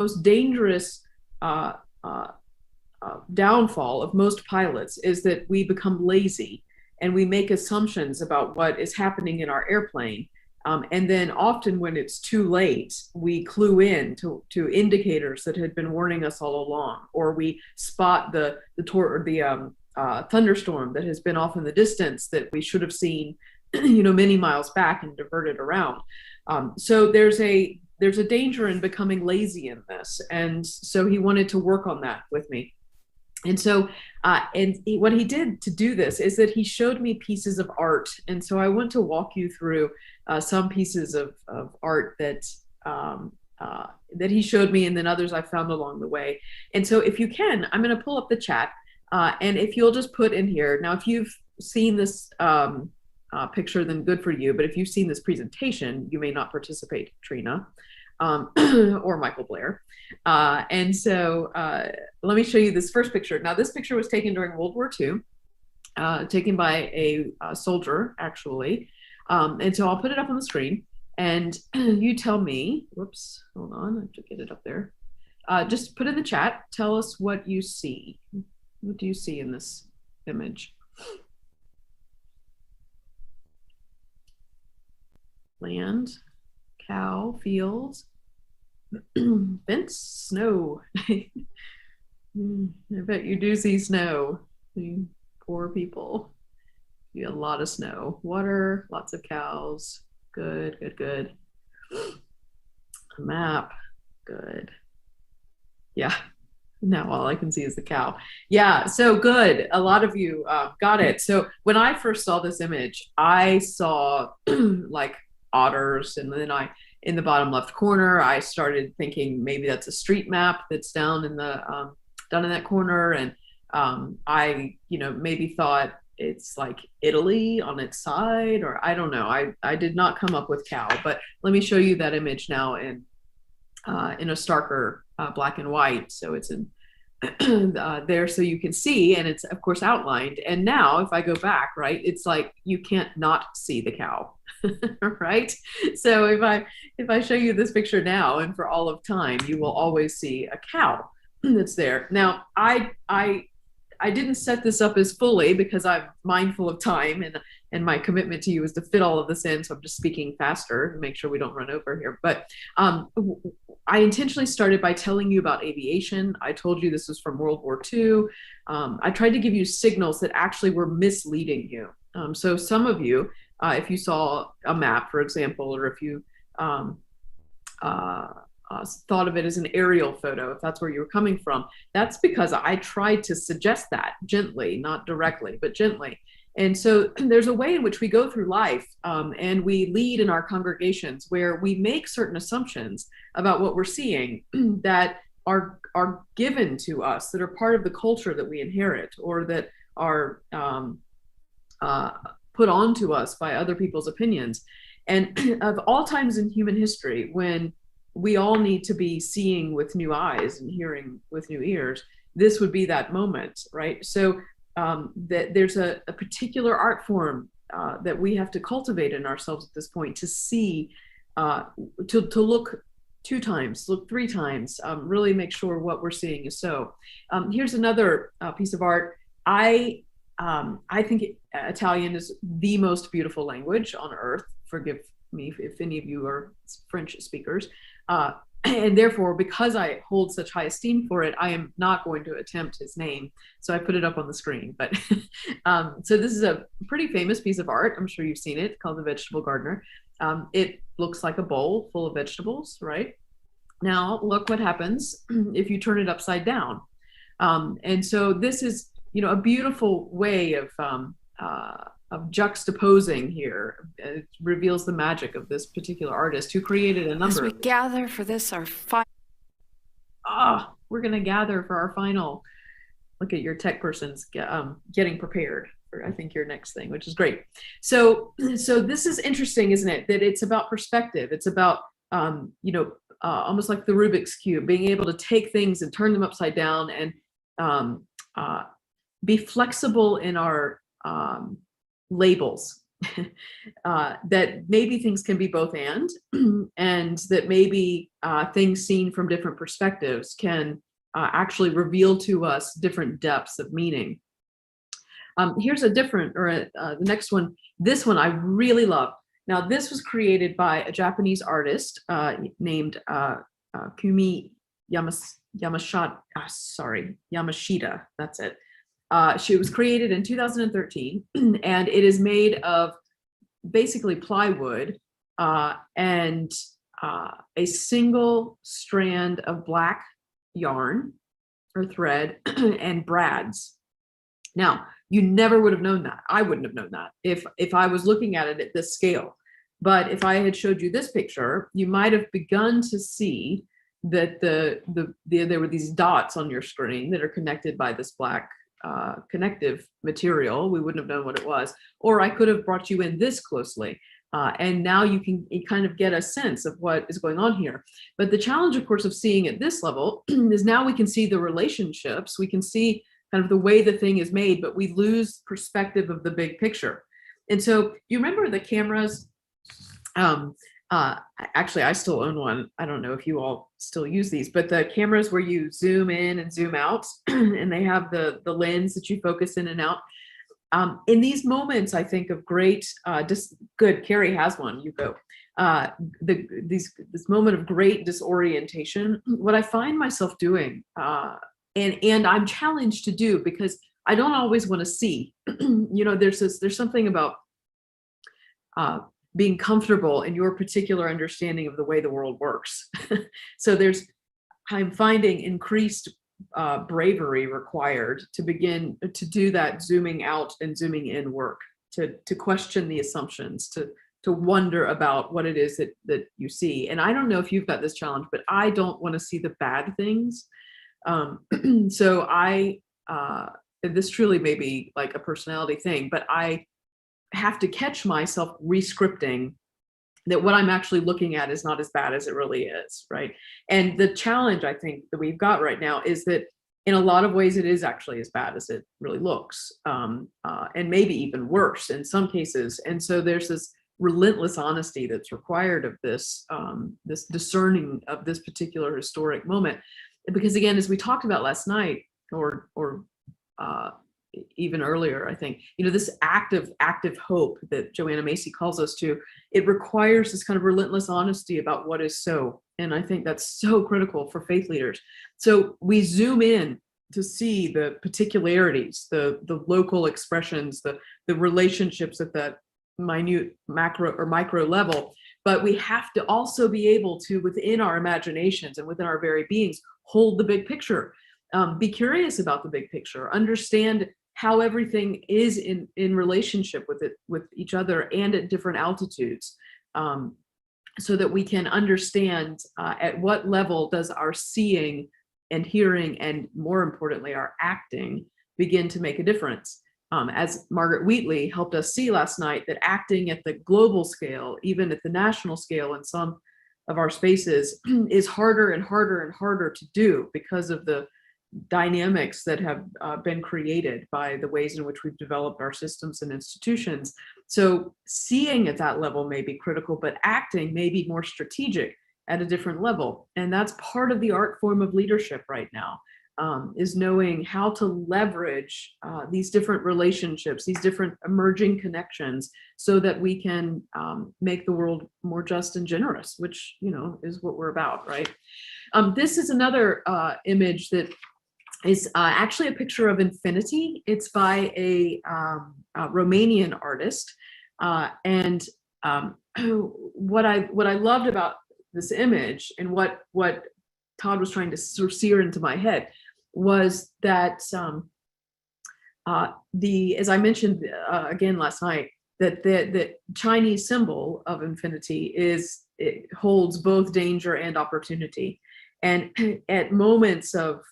most dangerous uh, uh, downfall of most pilots is that we become lazy and we make assumptions about what is happening in our airplane. And then often when it's too late, we clue in to indicators that had been warning us all along, or we spot the thunderstorm that has been off in the distance that we should have seen, many miles back and diverted around. So there's a danger in becoming lazy in this, and so he wanted to work on that with me. And so, what he did to do this is that he showed me pieces of art. And so I want to walk you through some pieces of art that he showed me, and then others I found along the way. And so if you can, I'm going to pull up the chat. And if you'll just put in here, now, if you've seen this picture, then good for you. But if you've seen this presentation, you may not participate, Trina. Or Michael Blair. And so let me show you this first picture. Now, this picture was taken during World War II, taken by a soldier, actually. And so I'll put it up on the screen, and you tell me, whoops, hold on, I have to get it up there. Just put in the chat, tell us what you see. What do you see in this image? Land, cow, fields, fence, snow. I bet you do see snow. Poor people. You get a lot of snow. Water, lots of cows. Good, good, good. A map. Good. Yeah. Now all I can see is the cow. Yeah, so good. A lot of you got it. So when I first saw this image, I saw like otters, and then in the bottom left corner, I started thinking maybe that's a street map that's down in that corner, and I maybe thought it's like Italy on its side, or I don't know. I did not come up with cow, but let me show you that image now in a starker black and white. So it's in there, so you can see, and it's of course outlined. And now if I go back, right, it's like you can't not see the cow. Right? So if I show you this picture now and for all of time, you will always see a cow that's there. Now, I didn't set this up as fully because I'm mindful of time, and my commitment to you is to fit all of this in. So I'm just speaking faster to make sure we don't run over here. But I intentionally started by telling you about aviation. I told you this was from World War II. I tried to give you signals that actually were misleading you. So some of you, if you saw a map, for example, or if you thought of it as an aerial photo, if that's where you were coming from, that's because I tried to suggest that gently, not directly, but gently. And so there's a way in which we go through life, and we lead in our congregations where we make certain assumptions about what we're seeing that are given to us, that are part of the culture that we inherit, or that are put onto us by other people's opinions. And of all times in human history, when we all need to be seeing with new eyes and hearing with new ears, this would be that moment, right? So that there's a particular art form that we have to cultivate in ourselves at this point, to see, to look 2 times, look 3 times, really make sure what we're seeing is so. Here's another piece of art. I think Italian is the most beautiful language on earth. Forgive me if any of you are French speakers. And therefore, because I hold such high esteem for it, I am not going to attempt his name. So I put it up on the screen. But so this is a pretty famous piece of art. I'm sure you've seen it, called The Vegetable Gardener. It looks like a bowl full of vegetables, right? Now, look what happens if you turn it upside down. And so this is, a beautiful way of juxtaposing here. It reveals the magic of this particular artist who created a number As we gather for this, our final. We're going to gather for our final. Look at your tech person's getting prepared for, I think, your next thing, which is great. So this is interesting, isn't it? That it's about perspective. It's about, almost like the Rubik's Cube, being able to take things and turn them upside down, and be flexible in our labels, that maybe things can be both and that maybe things seen from different perspectives can actually reveal to us different depths of meaning. Here's a different, or the next one. This one I really love. Now, this was created by a Japanese artist named Kumi Yamashita. That's it. She was created in 2013, and it is made of basically plywood and a single strand of black yarn or thread and brads. Now, you never would have known that. I wouldn't have known that if I was looking at it at this scale. But if I had showed you this picture, you might have begun to see that there were these dots on your screen that are connected by this black connective material. We wouldn't have known what it was. Or I could have brought you in this closely. And now you kind of get a sense of what is going on here. But the challenge, of course, of seeing at this level is now we can see the relationships. We can see kind of the way the thing is made, but we lose perspective of the big picture. And so you remember the cameras? Actually, I still own one. I don't know if you all still use these, but the cameras where you zoom in and zoom out, and they have the lens that you focus in and out. In these moments, I think of great, good, Carrie has one, you go. This moment of great disorientation, what I find myself doing, and I'm challenged to do because I don't always want to see, there's something about being comfortable in your particular understanding of the way the world works. So I'm finding increased bravery required to begin to do that zooming out and zooming in work, to question the assumptions, to wonder about what it is that you see. And I don't know if you've got this challenge, but I don't want to see the bad things. So this truly may be like a personality thing, but I have to catch myself re-scripting that what I'm actually looking at is not as bad as it really is, right? And the challenge I think that we've got right now is that in a lot of ways it is actually as bad as it really looks, and maybe even worse in some cases. And so there's this relentless honesty that's required of this discerning of this particular historic moment. Because again, as we talked about last night, or even earlier, I think, this active hope that Joanna Macy calls us to, it requires this kind of relentless honesty about what is so. And I think that's so critical for faith leaders. So we zoom in to see the particularities, the local expressions, the relationships at that minute macro or micro level. But we have to also be able to, within our imaginations and within our very beings, hold the big picture. Be curious about the big picture. Understand how everything is in relationship with each other and at different altitudes, so that we can understand at what level does our seeing and hearing, and more importantly, our acting, begin to make a difference. As Margaret Wheatley helped us see last night, that acting at the global scale, even at the national scale in some of our spaces, is harder and harder and harder to do because of the dynamics that have been created by the ways in which we've developed our systems and institutions. So seeing at that level may be critical, but acting may be more strategic at a different level. And that's part of the art form of leadership right now, is knowing how to leverage these different relationships, these different emerging connections, so that we can make the world more just and generous, which, is what we're about, right? This is another image that is actually a picture of infinity. It's by a Romanian artist, and what I loved about this image, and what Todd was trying to sort of sear into my head, was that as I mentioned again last night, that the Chinese symbol of infinity it holds both danger and opportunity, and at moments of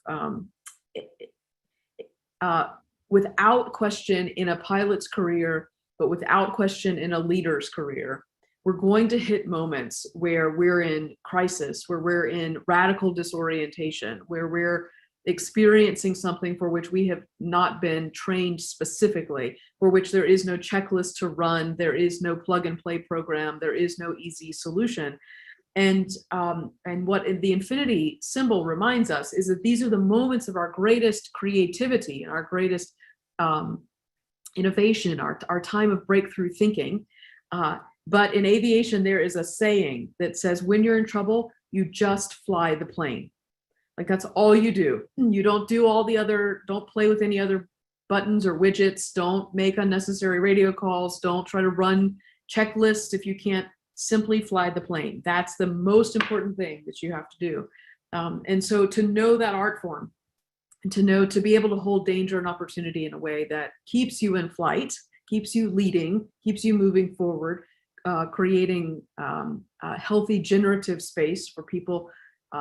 without question in a pilot's career, but without question in a leader's career, we're going to hit moments where we're in crisis, where we're in radical disorientation, where we're experiencing something for which we have not been trained specifically, for which there is no checklist to run, there is no plug and play program, there is no easy solution. And what the infinity symbol reminds us is that these are the moments of our greatest creativity and our greatest innovation, our time of breakthrough thinking. But in aviation, there is a saying that says, when you're in trouble, you just fly the plane. Like, that's all you do. You don't do all the other, don't play with any other buttons or widgets. Don't make unnecessary radio calls. Don't try to run checklists if you can't. Simply fly the plane. That's the most important thing that you have to do. And so to know that art form, and to be able to hold danger and opportunity in a way that keeps you in flight, keeps you leading, keeps you moving forward, creating a healthy generative space for people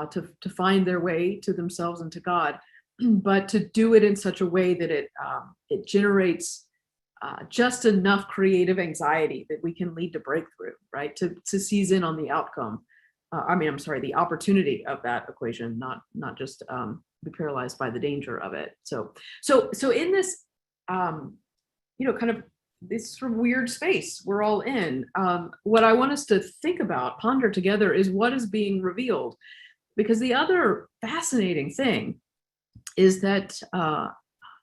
to find their way to themselves and to God, but to do it in such a way that it generates just enough creative anxiety that we can lead to breakthrough, right? To seize in on the outcome. The opportunity of that equation, not just be paralyzed by the danger of it. So in this, kind of this sort of weird space we're all in, what I want us to think about, ponder together, is what is being revealed. Because the other fascinating thing is that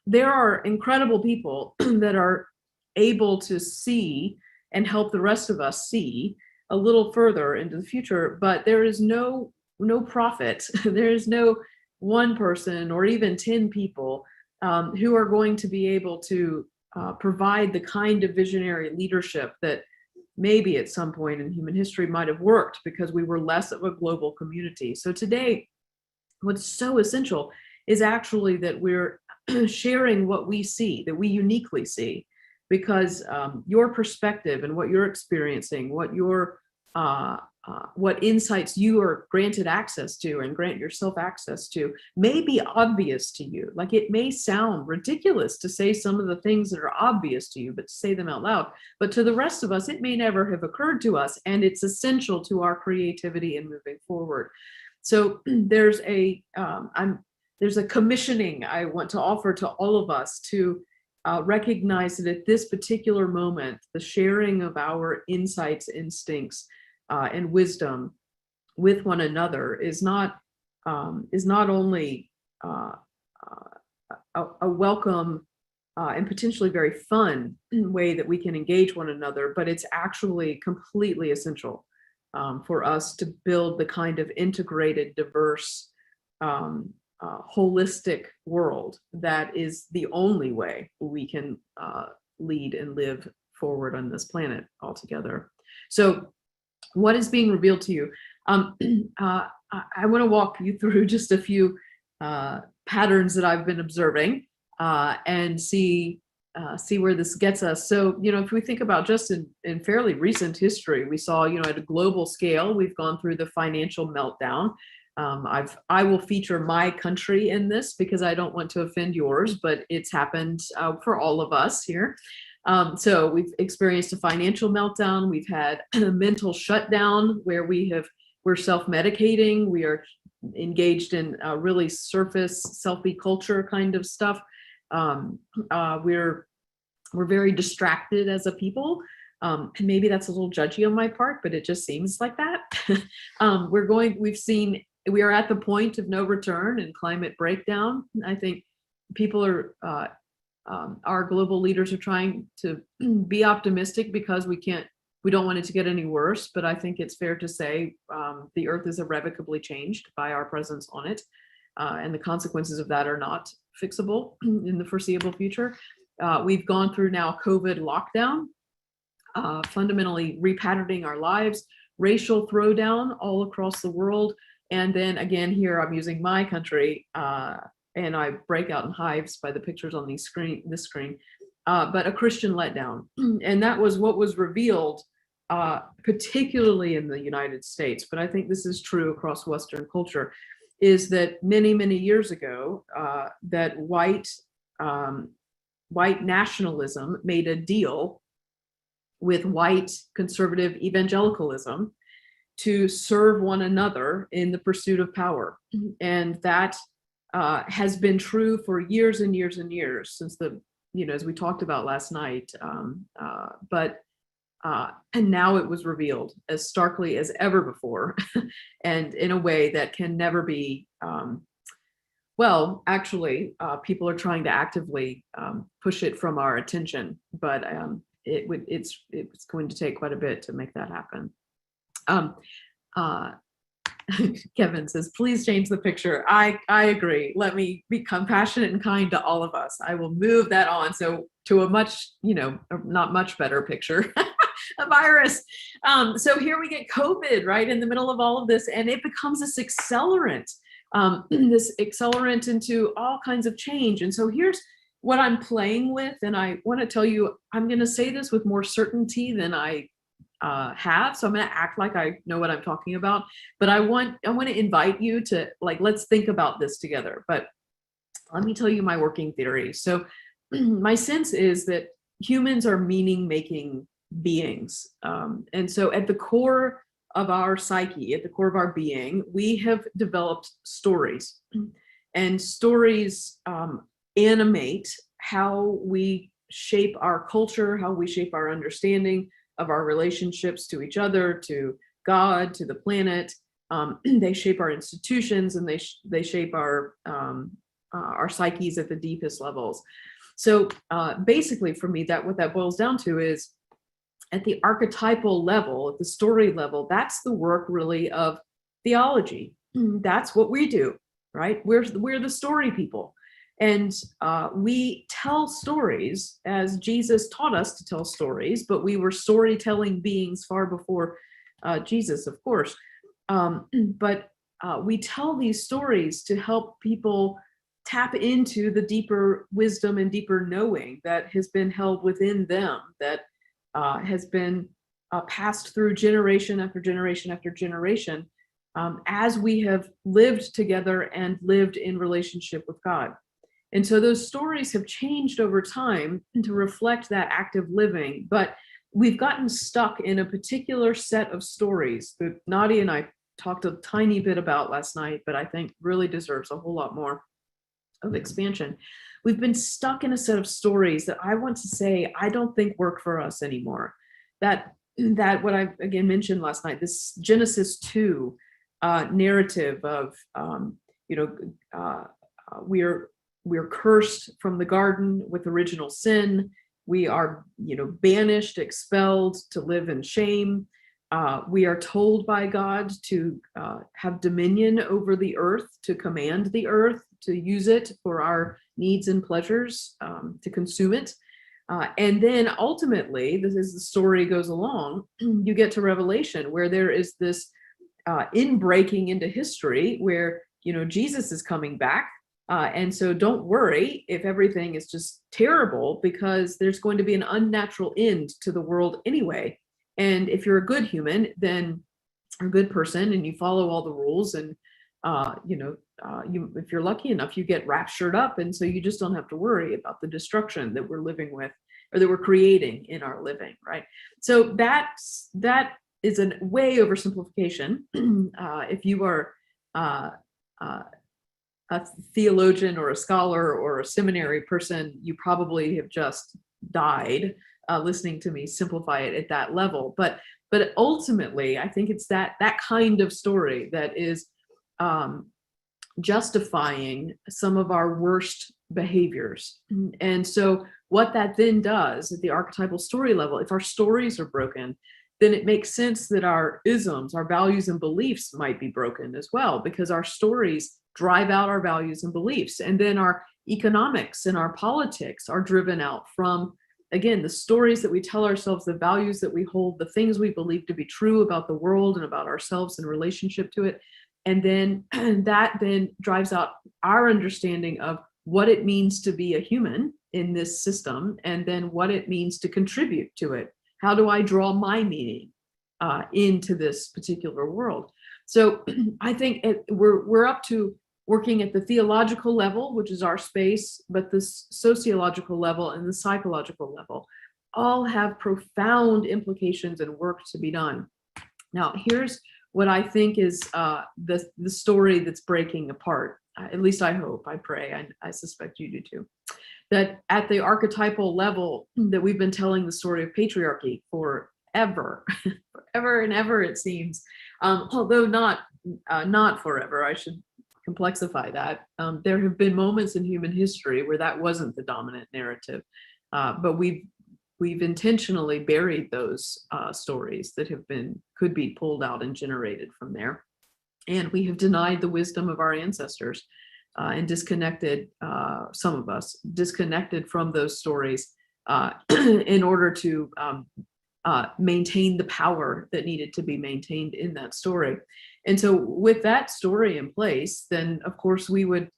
there are incredible people that are able to see and help the rest of us see a little further into the future, but there is no prophet. There is no one person or even 10 people who are going to be able to provide the kind of visionary leadership that maybe at some point in human history might have worked, because we were less of a global community. So today, what's so essential is actually that we're sharing what we see, that we uniquely see, because your perspective and what you're experiencing, what insights you are granted access to and grant yourself access to, may be obvious to you. Like, it may sound ridiculous to say some of the things that are obvious to you, but to say them out loud. But to the rest of us, it may never have occurred to us, and it's essential to our creativity and moving forward. So there's a commissioning I want to offer to all of us to recognize that at this particular moment, the sharing of our insights, instincts, and wisdom with one another is not only a welcome and potentially very fun way that we can engage one another, but it's actually completely essential for us to build the kind of integrated, diverse, holistic world that is the only way we can lead and live forward on this planet altogether. So what is being revealed to you? I want to walk you through just a few patterns that I've been observing and see where this gets us. So, if we think about just in fairly recent history, we saw, at a global scale, we've gone through the financial meltdown. I will feature my country in this because I don't want to offend yours, but it's happened for all of us here. So we've experienced a financial meltdown. We've had a mental shutdown where we're self-medicating. We are engaged in really surface selfie culture kind of stuff. We're very distracted as a people. And maybe that's a little judgy on my part, but it just seems like that. We are at the point of no return and climate breakdown. I think people our global leaders are trying to be optimistic because we don't want it to get any worse, but I think it's fair to say the earth is irrevocably changed by our presence on it, and the consequences of that are not fixable in the foreseeable future. We've gone through now COVID lockdown, fundamentally repatterning our lives, racial throwdown all across the world, and then again here I'm using my country, and I break out in hives by the pictures on this screen, but a Christian letdown. And that was what was revealed, particularly in the United States, but I think this is true across Western culture, is that many, many years ago, that white nationalism made a deal with white conservative evangelicalism to serve one another in the pursuit of power. And that has been true for years and years and years since as we talked about last night. And now it was revealed as starkly as ever before, and in a way that can never be. People are trying to actively push it from our attention, but it's going to take quite a bit to make that happen. Kevin says, please change the picture. I agree. Let me be compassionate and kind to all of us. I will move that on. So to a much, not much better picture, a virus. So here we get COVID right in the middle of all of this, and it becomes this accelerant into all kinds of change. And so here's what I'm playing with. And I want to tell you, I'm going to say this with more certainty than I have. So I'm going to act like I know what I'm talking about, but I want to invite you to let's think about this together. But let me tell you my working theory. So my sense is that humans are meaning-making beings. And so at the core of our psyche, at the core of our being, we have developed stories, and stories animate how we shape our culture, how we shape our understanding of our relationships to each other, to God, to the planet. They shape our institutions, and they shape our psyches at the deepest levels. So basically, for me, what that boils down to is, at the archetypal level, at the story level, that's the work really of theology. That's what we do, right? We're the story people. And we tell stories as Jesus taught us to tell stories, but we were storytelling beings far before Jesus, of course. But we tell these stories to help people tap into the deeper wisdom and deeper knowing that has been held within them, that has been passed through generation after generation after generation, as we have lived together and lived in relationship with God. And so those stories have changed over time to reflect that active living, but we've gotten stuck in a particular set of stories that Nadia and I talked a tiny bit about last night, but I think really deserves a whole lot more of expansion. We've been stuck in a set of stories that I want to say I don't think work for us anymore. That what I again mentioned last night, this Genesis 2 narrative of we're cursed from the garden with original sin. We are banished, expelled to live in shame. We are told by God to have dominion over the earth, to command the earth, to use it for our needs and pleasures, to consume it. And then ultimately, this is the story goes along, you get to Revelation, where there is this inbreaking into history where, Jesus is coming back. And so don't worry if everything is just terrible, because there's going to be an unnatural end to the world anyway. And if you're a good human, then a good person, and you follow all the rules, and if you're lucky enough, you get raptured up, and so you just don't have to worry about the destruction that we're living with, or that we're creating in our living, right? So that is a way oversimplification. If you are a theologian or a scholar or a seminary person, you probably have just died listening to me simplify it at that level. But ultimately, I think it's that kind of story that is justifying some of our worst behaviors. And so what that then does at the archetypal story level, if our stories are broken, then it makes sense that our isms, our values and beliefs might be broken as well, because our stories drive out our values and beliefs. And then our economics and our politics are driven out from, again, the stories that we tell ourselves, the values that we hold, the things we believe to be true about the world and about ourselves in relationship to it. And then that then drives out our understanding of what it means to be a human in this system, and then what it means to contribute to it. How do I draw my meaning into this particular world? So I think we're up to working at the theological level, which is our space, but the sociological level and the psychological level all have profound implications and work to be done. Now, here's what I think is the story that's breaking apart. at least I hope, I pray, I suspect you do too, that at the archetypal level that we've been telling the story of patriarchy forever, forever and ever it seems, although not forever. I should complexify that. There have been moments in human history where that wasn't the dominant narrative, but we've intentionally buried those stories that could be pulled out and generated from there, and we have denied the wisdom of our ancestors and disconnected, some of us disconnected from those stories in order to maintain the power that needed to be maintained in that story. And so with that story in place, then of course we would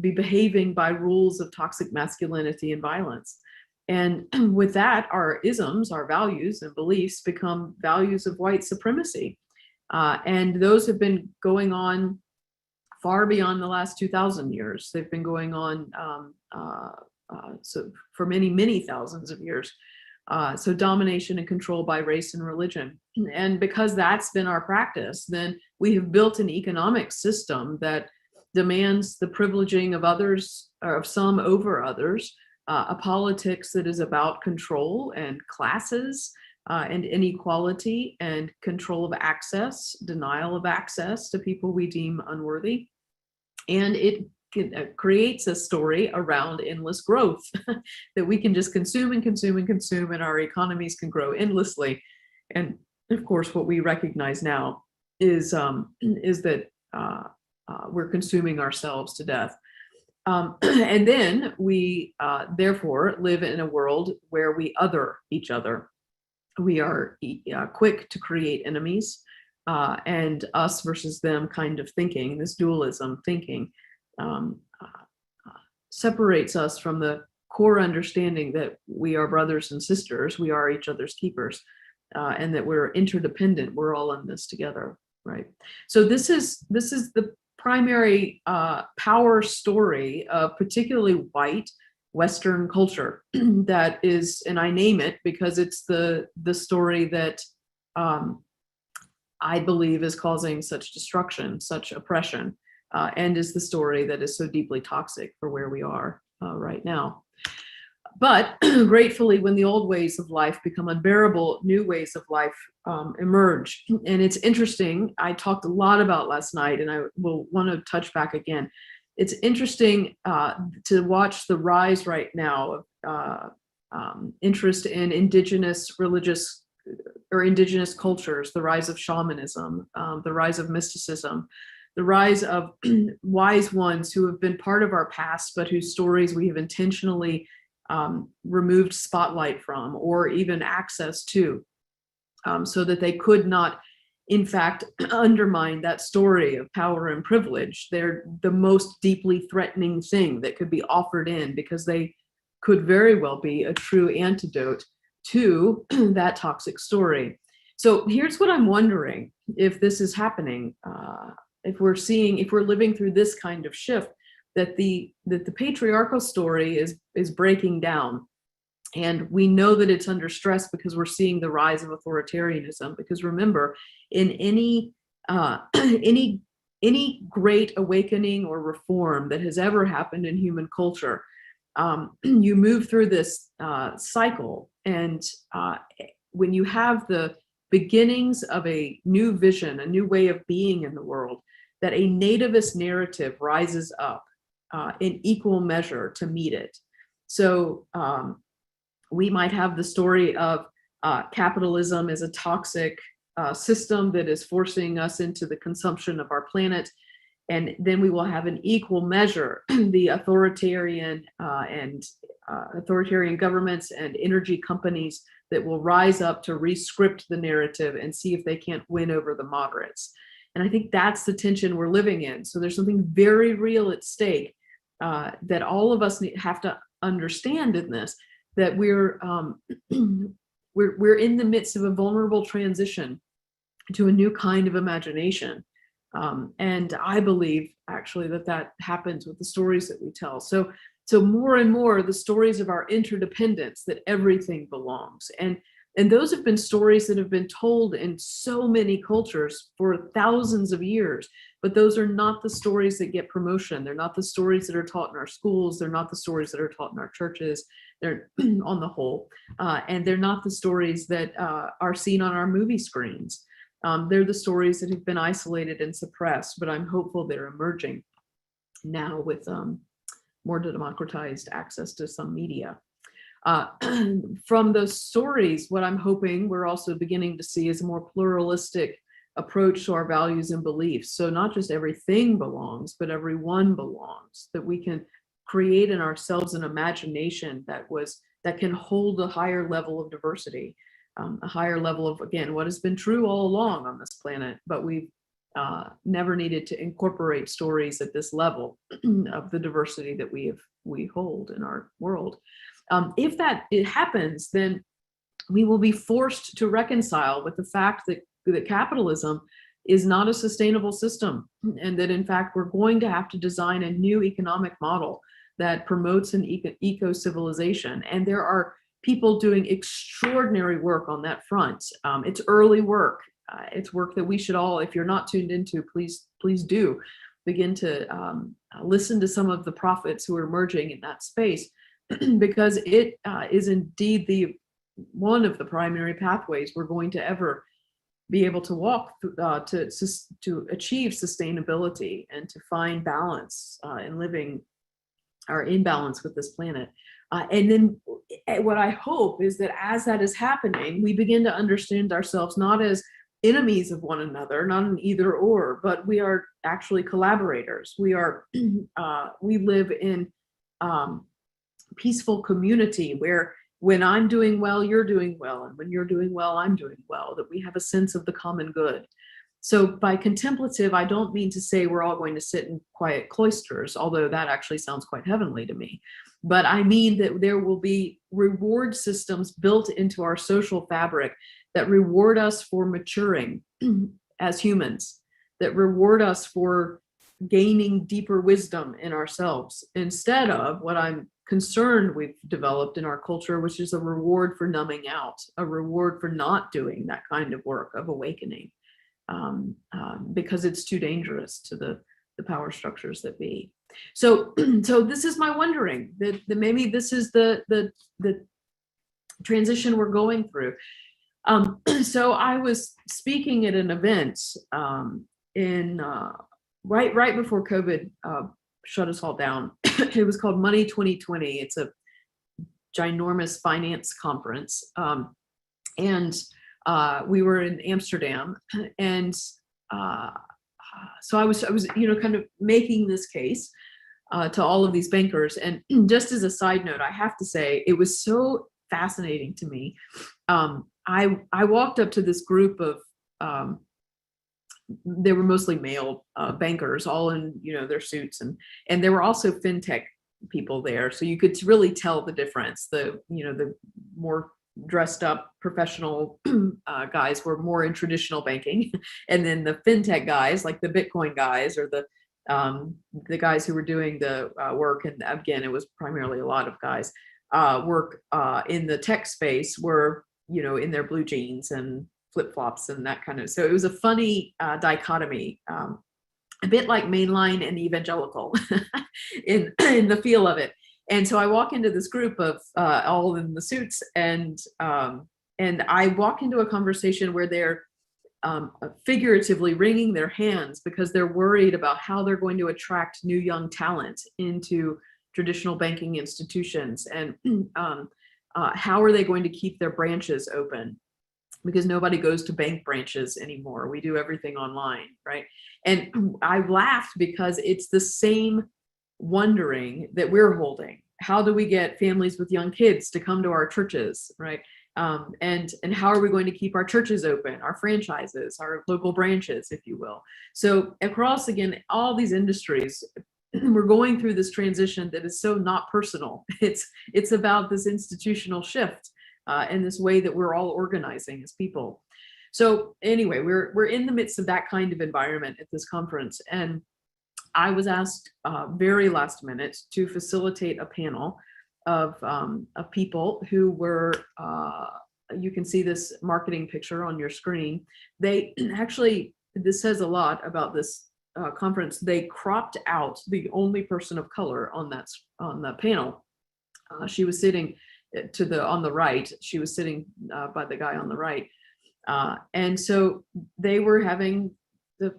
be behaving by rules of toxic masculinity and violence. And with that, our isms, our values and beliefs become values of white supremacy. And those have been going on far beyond the last 2,000 years. They've been going on so for many, many thousands of years. So domination and control by race and religion. And because that's been our practice, then we have built an economic system that demands the privileging of others, or of some over others, a politics that is about control and classes and inequality and control of access, denial of access to people we deem unworthy. And it creates a story around endless growth that we can just consume and consume and consume, and our economies can grow endlessly. And of course, what we recognize now is that we're consuming ourselves to death. And then we therefore live in a world where we other each other. We are quick to create enemies, and us versus them kind of thinking, this dualism thinking, separates us from the core understanding that we are brothers and sisters, we are each other's keepers, and that we're interdependent, we're all in this together, right? So this is the primary power story of particularly white Western culture that is, and I name it because it's the story that I believe is causing such destruction, such oppression, and is the story that is so deeply toxic for where we are right now. But gratefully, when the old ways of life become unbearable, new ways of life emerge. And it's interesting, I talked a lot about last night, and I will want to touch back again. It's interesting to watch the rise right now of interest in indigenous religious or indigenous cultures, the rise of shamanism, the rise of mysticism, the rise of wise ones who have been part of our past, but whose stories we have intentionally removed spotlight from, or even access to, so that they could not, in fact, undermine that story of power and privilege. They're the most deeply threatening thing that could be offered in, because they could very well be a true antidote to that toxic story. So here's what I'm wondering, if this is happening, if we're living through this kind of shift, that the patriarchal story is breaking down. And we know that it's under stress because we're seeing the rise of authoritarianism. Because remember, in any great awakening or reform that has ever happened in human culture, you move through this cycle. And when you have the beginnings of a new vision, a new way of being in the world, that a nativist narrative rises up in equal measure to meet it. So we might have the story of capitalism as a toxic system that is forcing us into the consumption of our planet. And then we will have an equal measure the authoritarian governments and energy companies that will rise up to re-script the narrative and see if they can't win over the moderates. And I think that's the tension we're living in. So there's something very real at stake that all of us have to understand in this, that we're in the midst of a vulnerable transition to a new kind of imagination. And I believe actually that happens with the stories that we tell. So more and more the stories of our interdependence, that everything belongs. And And those have been stories that have been told in so many cultures for thousands of years. But those are not the stories that get promotion. They're not the stories that are taught in our schools. They're not the stories that are taught in our churches. They're on the whole. And they're not the stories that are seen on our movie screens. They're the stories that have been isolated and suppressed, but I'm hopeful they're emerging now with more democratized access to some media. From those stories, what I'm hoping we're also beginning to see is a more pluralistic approach to our values and beliefs. So not just everything belongs, but everyone belongs, that we can create in ourselves an imagination that can hold a higher level of diversity, a higher level of, again, what has been true all along on this planet, but we've never needed to incorporate stories at this level of the diversity that we hold in our world. If it happens, then we will be forced to reconcile with the fact that capitalism is not a sustainable system, and that in fact we're going to have to design a new economic model that promotes an eco-civilization. And there are people doing extraordinary work on that front. It's early work. It's work that we should all, if you're not tuned into, please do begin to listen to some of the prophets who are emerging in that space, because it is indeed one of the primary pathways we're going to ever be able to walk to achieve sustainability and to find balance in living or in balance with this planet. And then what I hope is that as that is happening, we begin to understand ourselves not as enemies of one another, not an either or, but we are actually collaborators. We live in peaceful community where when I'm doing well, you're doing well, and when you're doing well, I'm doing well, that we have a sense of the common good. So by contemplative, I don't mean to say we're all going to sit in quiet cloisters, although that actually sounds quite heavenly to me. But I mean that there will be reward systems built into our social fabric that reward us for maturing as humans, that reward us for gaining deeper wisdom in ourselves, instead of what I'm concerned we've developed in our culture, which is a reward for numbing out, a reward for not doing that kind of work of awakening, because it's too dangerous to the power structures that be. So this is my wondering that maybe this is the transition we're going through. So I was speaking at an event in right before COVID shut us all down. It was called Money 2020. It's a ginormous finance conference. And we were in Amsterdam. And so I was, kind of making this case to all of these bankers. And just as a side note, I have to say, it was so fascinating to me. I walked up to this group of, they were mostly male bankers, all in their suits, and there were also fintech people there, so you could really tell the difference. The more dressed up professional guys were more in traditional banking, and then the fintech guys, like the Bitcoin guys or the guys who were doing the work, and again it was primarily a lot of guys work in the tech space, were in their blue jeans and flip-flops and that kind of. So it was a funny dichotomy, a bit like mainline and evangelical in the feel of it. And so I walk into this group of all in the suits, and I walk into a conversation where they're figuratively wringing their hands because they're worried about how they're going to attract new young talent into traditional banking institutions, and how are they going to keep their branches open, because nobody goes to bank branches anymore. We do everything online, right? And I laughed because it's the same wondering that we're holding. How do we get families with young kids to come to our churches, right? And how are we going to keep our churches open, our franchises, our local branches, if you will? So across, again, all these industries, we're going through this transition that is so not personal. It's about this institutional shift. And this way that we're all organizing as people. So anyway, we're in the midst of that kind of environment at this conference, and I was asked very last minute to facilitate a panel of people who were you can see this marketing picture on your screen. They actually, this says a lot about this conference. They cropped out the only person of color on the panel. She was sitting on the right. She was sitting by the guy on the right. And so they were having the,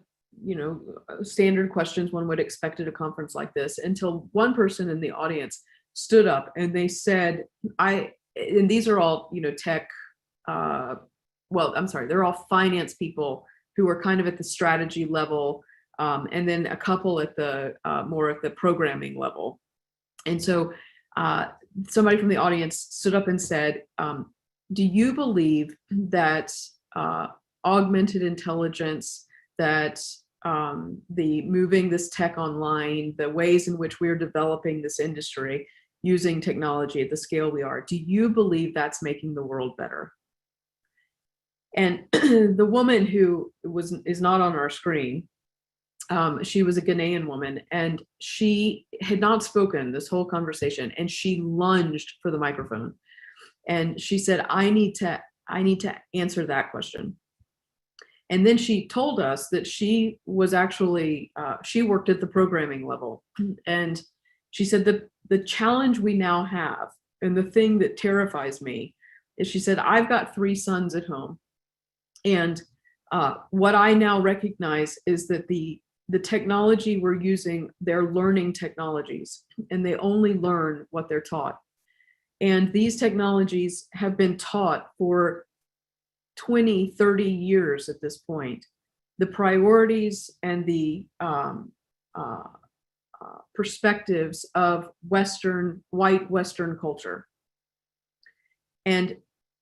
standard questions one would expect at a conference like this, until one person in the audience stood up and they said, and these are all, tech, they're all finance people who are kind of at the strategy level, and then a couple at the more at the programming level. And so somebody from the audience stood up and said, do you believe that augmented intelligence, that the moving this tech online, the ways in which we're developing this industry using technology at the scale we are, do you believe that's making the world better? And the woman who is not on our screen, she was a Ghanaian woman, and she had not spoken this whole conversation, and she lunged for the microphone. And she said, I need to answer that question. And then she told us that she was actually, she worked at the programming level. And she said that the challenge we now have, and the thing that terrifies me, is she said, I've got 3 sons at home. And what I now recognize is that the technology we're using, they're learning technologies, and they only learn what they're taught. And these technologies have been taught for 20, 30 years at this point. The priorities and the perspectives of white Western culture. And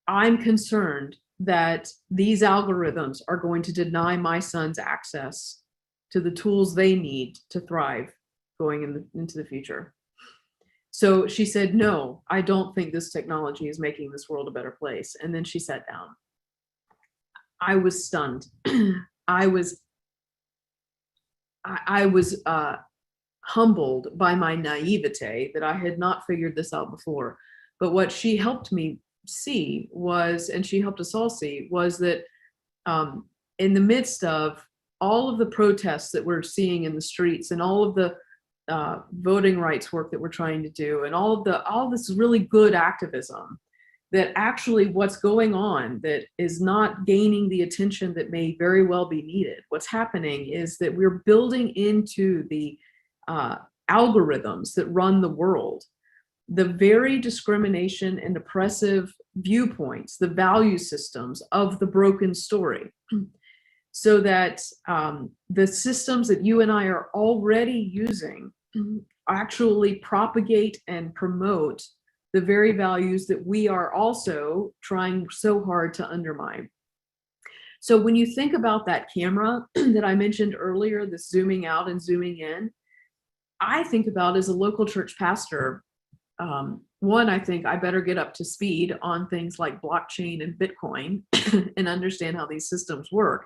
I'm concerned that these algorithms are going to deny my sons access to the tools they need to thrive going into the future. So she said, no, I don't think this technology is making this world a better place. And then she sat down. I was stunned. I was humbled by my naivete that I had not figured this out before. But what she helped me see was, and she helped us all see, was that in the midst of all of the protests that we're seeing in the streets, and all of the voting rights work that we're trying to do, and all this really good activism, that actually what's going on that is not gaining the attention that may very well be needed. What's happening is that we're building into the algorithms that run the world the very discrimination and oppressive viewpoints, the value systems of the broken story, so that the systems that you and I are already using actually propagate and promote the very values that we are also trying so hard to undermine. So when you think about that camera that I mentioned earlier, this zooming out and zooming in, I think about, as a local church pastor, one, I think I better get up to speed on things like blockchain and Bitcoin and understand how these systems work.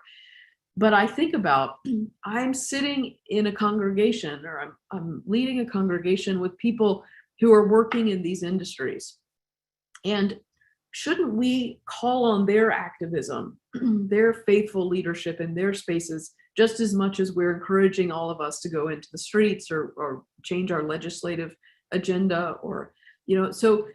But I think about, I'm sitting in a congregation, or I'm leading a congregation with people who are working in these industries. And shouldn't we call on their activism, their faithful leadership in their spaces, just as much as we're encouraging all of us to go into the streets or change our legislative agenda, or, so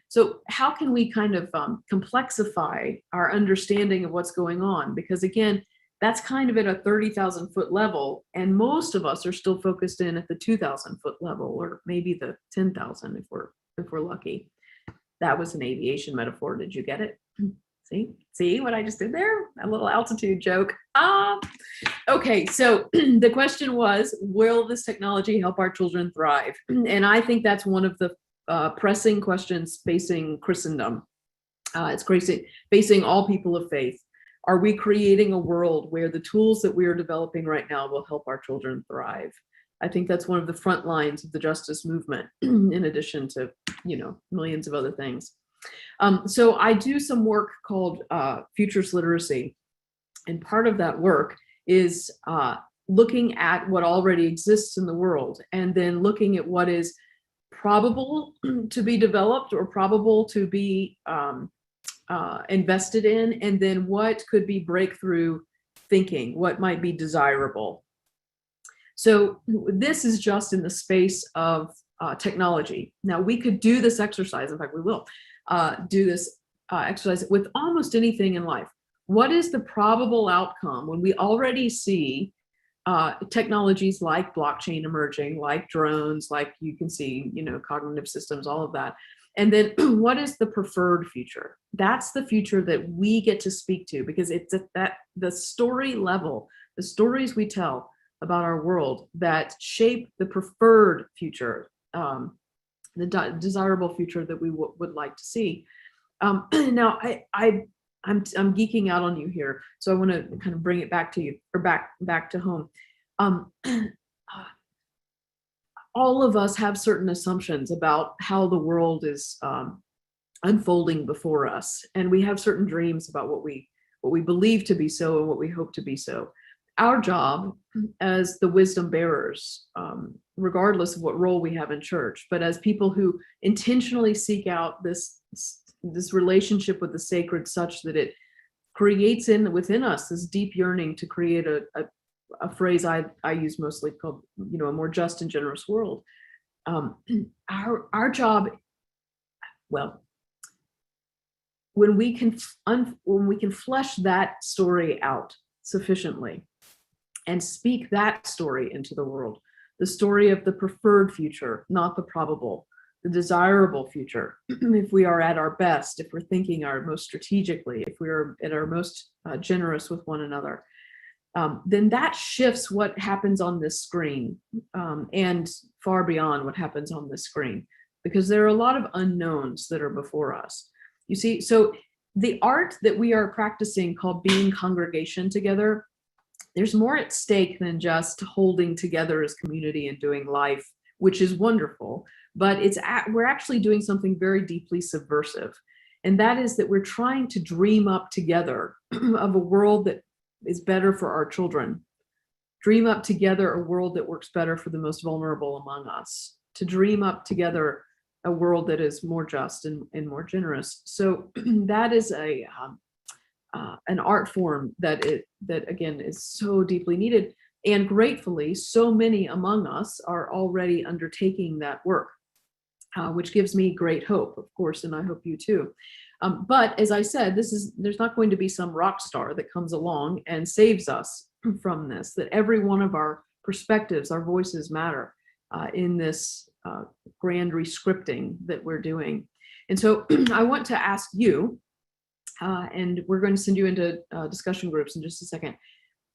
how can we kind of complexify our understanding of what's going on? Because again, that's kind of at a 30,000 foot level, and most of us are still focused in at the 2,000 foot level, or maybe the 10,000 if we're lucky. That was an aviation metaphor. Did you get it? See what I just did there? A little altitude joke. Okay, so the question was, will this technology help our children thrive? And I think that's one of the pressing questions facing Christendom. It's facing all people of faith. Are we creating a world where the tools that we are developing right now will help our children thrive? I think that's one of the front lines of the justice movement, in addition to, millions of other things. So I do some work called Futures Literacy. And part of that work is looking at what already exists in the world, and then looking at what is probable to be developed or probable to be invested in, and then what could be breakthrough thinking, what might be desirable. So this is just in the space of technology. Now we could do this exercise, in fact we will do this exercise with almost anything in life. What is the probable outcome when we already see technologies like blockchain emerging, like drones, like you can see, you know, cognitive systems, all of that. And then what is the preferred future? That's the future that we get to speak to, because it's at that the story level, the stories we tell about our world that shape the preferred future, the desirable future that we would like to see. Now, I'm geeking out on you here, so I want to kind of bring it back to you, or back to home. All of us have certain assumptions about how the world is unfolding before us, and we have certain dreams about what we believe to be so and what we hope to be so. Our job as the wisdom bearers, regardless of what role we have in church, but as people who intentionally seek out this relationship with the sacred, such that it creates within us this deep yearning to create a phrase I use mostly called, you know, a more just and generous world. Our job, well, when we can flesh that story out sufficiently and speak that story into the world, the story of the preferred future, not the probable, the desirable future, if we are at our best, if we're thinking our most strategically, if we are at our most generous with one another, then that shifts what happens on this screen, and far beyond what happens on this screen, because there are a lot of unknowns that are before us. You see, so the art that we are practicing, called being congregation together, there's more at stake than just holding together as community and doing life, which is wonderful, but we're actually doing something very deeply subversive. And that is that we're trying to dream up together of a world that is better for our children, dream up together a world that works better for the most vulnerable among us, to dream up together a world that is more just and more generous. So that is an art form that again is so deeply needed. And gratefully, so many among us are already undertaking that work, which gives me great hope, of course, and I hope you too. But as I said, there's not going to be some rock star that comes along and saves us from this, that every one of our perspectives, our voices matter in this grand rescripting that we're doing. And so I want to ask you, and we're going to send you into discussion groups in just a second.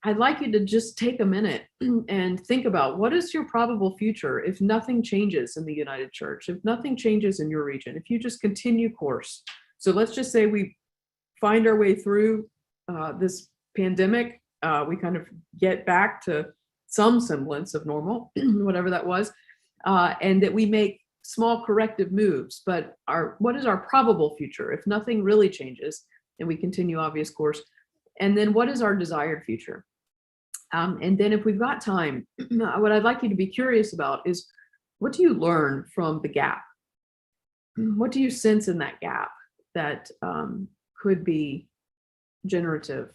I'd like you to just take a minute and think about, what is your probable future if nothing changes in the United Church, if nothing changes in your region, if you just continue course. So let's just say we find our way through this pandemic, we kind of get back to some semblance of normal, whatever that was, and that we make small corrective moves. But what is our probable future if nothing really changes and we continue obvious course? And then what is our desired future? And then if we've got time, what I'd like you to be curious about is, what do you learn from the gap? What do you sense in that gap that could be generative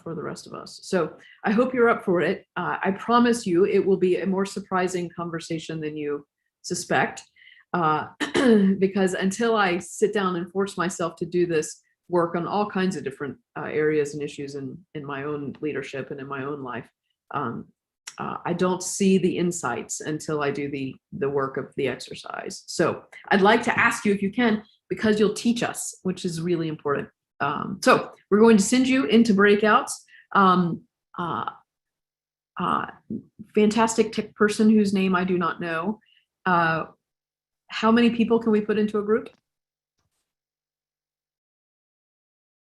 for the rest of us? So I hope you're up for it. I promise you it will be a more surprising conversation than you suspect, because until I sit down and force myself to do this work on all kinds of different areas and issues in my own leadership and in my own life, I don't see the insights until I do the work of the exercise. So I'd like to ask you if you can, because you'll teach us, which is really important. So we're going to send you into breakouts. Fantastic tech person whose name I do not know. How many people can we put into a group?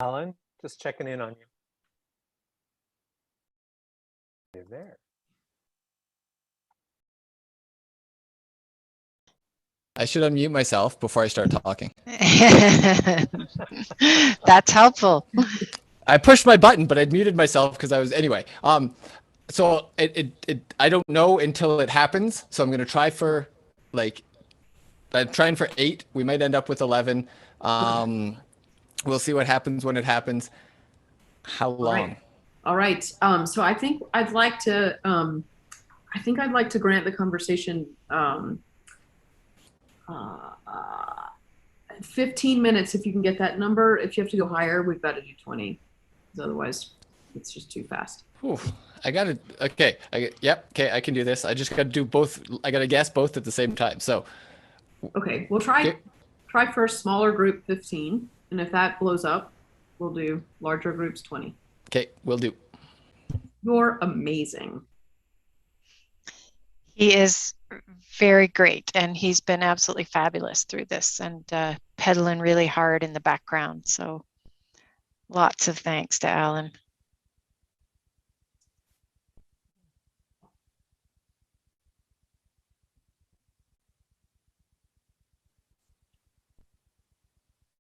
Alan, just checking in on you. You're there. I should unmute myself before I start talking. That's helpful. I pushed my button, but I'd muted myself because I was anyway. So I don't know until it happens. So I'm gonna try for I'm trying for 8. We might end up with 11. We'll see what happens when it happens. How long? All right. So I think I'd like to grant the conversation uh, 15 minutes if you can get that number. If you have to go higher, we've got to do 20. Because otherwise it's just too fast. Whew. I got to, okay. Yep. Okay. I can do this. I just got to do both. I got to guess both at the same time. So, okay, we'll try first smaller group 15. And if that blows up, we'll do larger groups 20. Okay. We'll do. You're amazing. He is very great, and he's been absolutely fabulous through this and pedaling really hard in the background. So lots of thanks to Alan.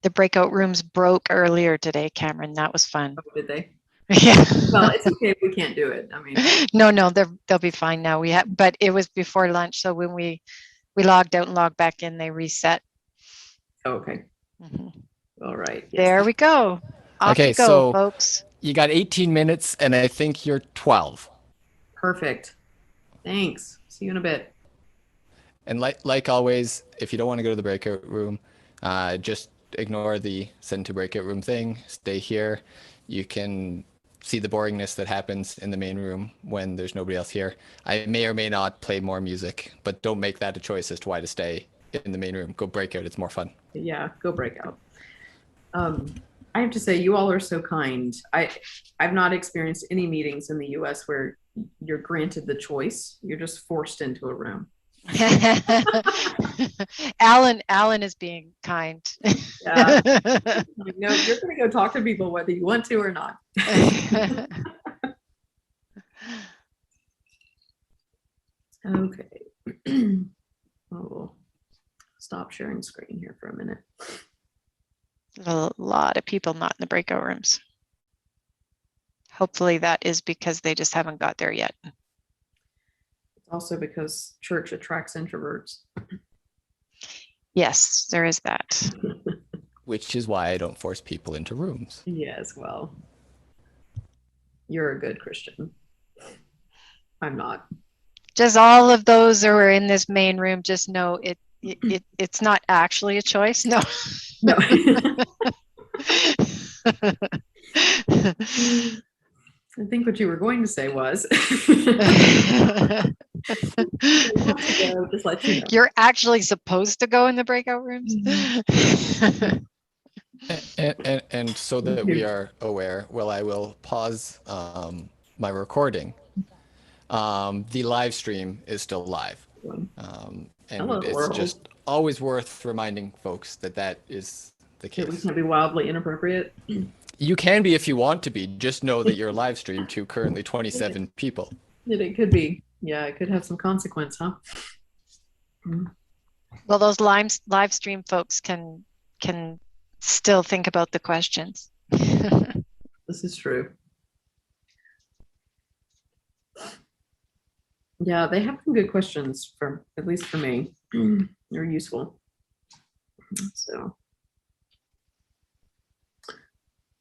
The breakout rooms broke earlier today, Cameron. That was fun. Oh, did they? Yeah. Well, it's okay if we can't do it. I mean, no, they'll be fine now. But it was before lunch, so when we logged out and logged back in, they reset. okay. All right. Yes. There we go. Off Okay, you go, so folks. you got 18 minutes, and I think you're 12. Perfect. Thanks. See you in a bit. And like always, if you don't want to go to the breakout room, just ignore the send to breakout room thing. Stay here. You can see the boringness that happens in the main room when there's nobody else here. I may or may not play more music, but don't make that a choice as to why to stay in the main room. Go breakout. It's more fun. Yeah, go breakout. I have to say, you all are so kind. I've not experienced any meetings in the US where you're granted the choice. You're just forced into a room. Alan is being kind. Yeah. Like, no, you're going to go talk to people whether you want to or not. Okay. We'll stop sharing screen here for a minute. A lot of people not in the breakout rooms. Hopefully that is because they just haven't got there yet. It's also because church attracts introverts. Yes, there is that. Which is why I don't force people into rooms. Yes, well, you're a good Christian. I'm not. Just all of those who are in this main room, just know it's not actually a choice. No. No. I think what you were going to say was just let you know. You're actually supposed to go in the breakout rooms. And so that we are aware, well, I will pause my recording. The live stream is still live. And Hello, it's world. just always worth reminding folks that that is the That we case. can't be wildly inappropriate. You can be if you want to be. Just know that you're live streamed to currently 27 people. It could be. Yeah, it could have some consequence, huh? Well, those live stream folks can still think about the questions. This is true. Yeah, they have some good questions at least for me. They're useful. So,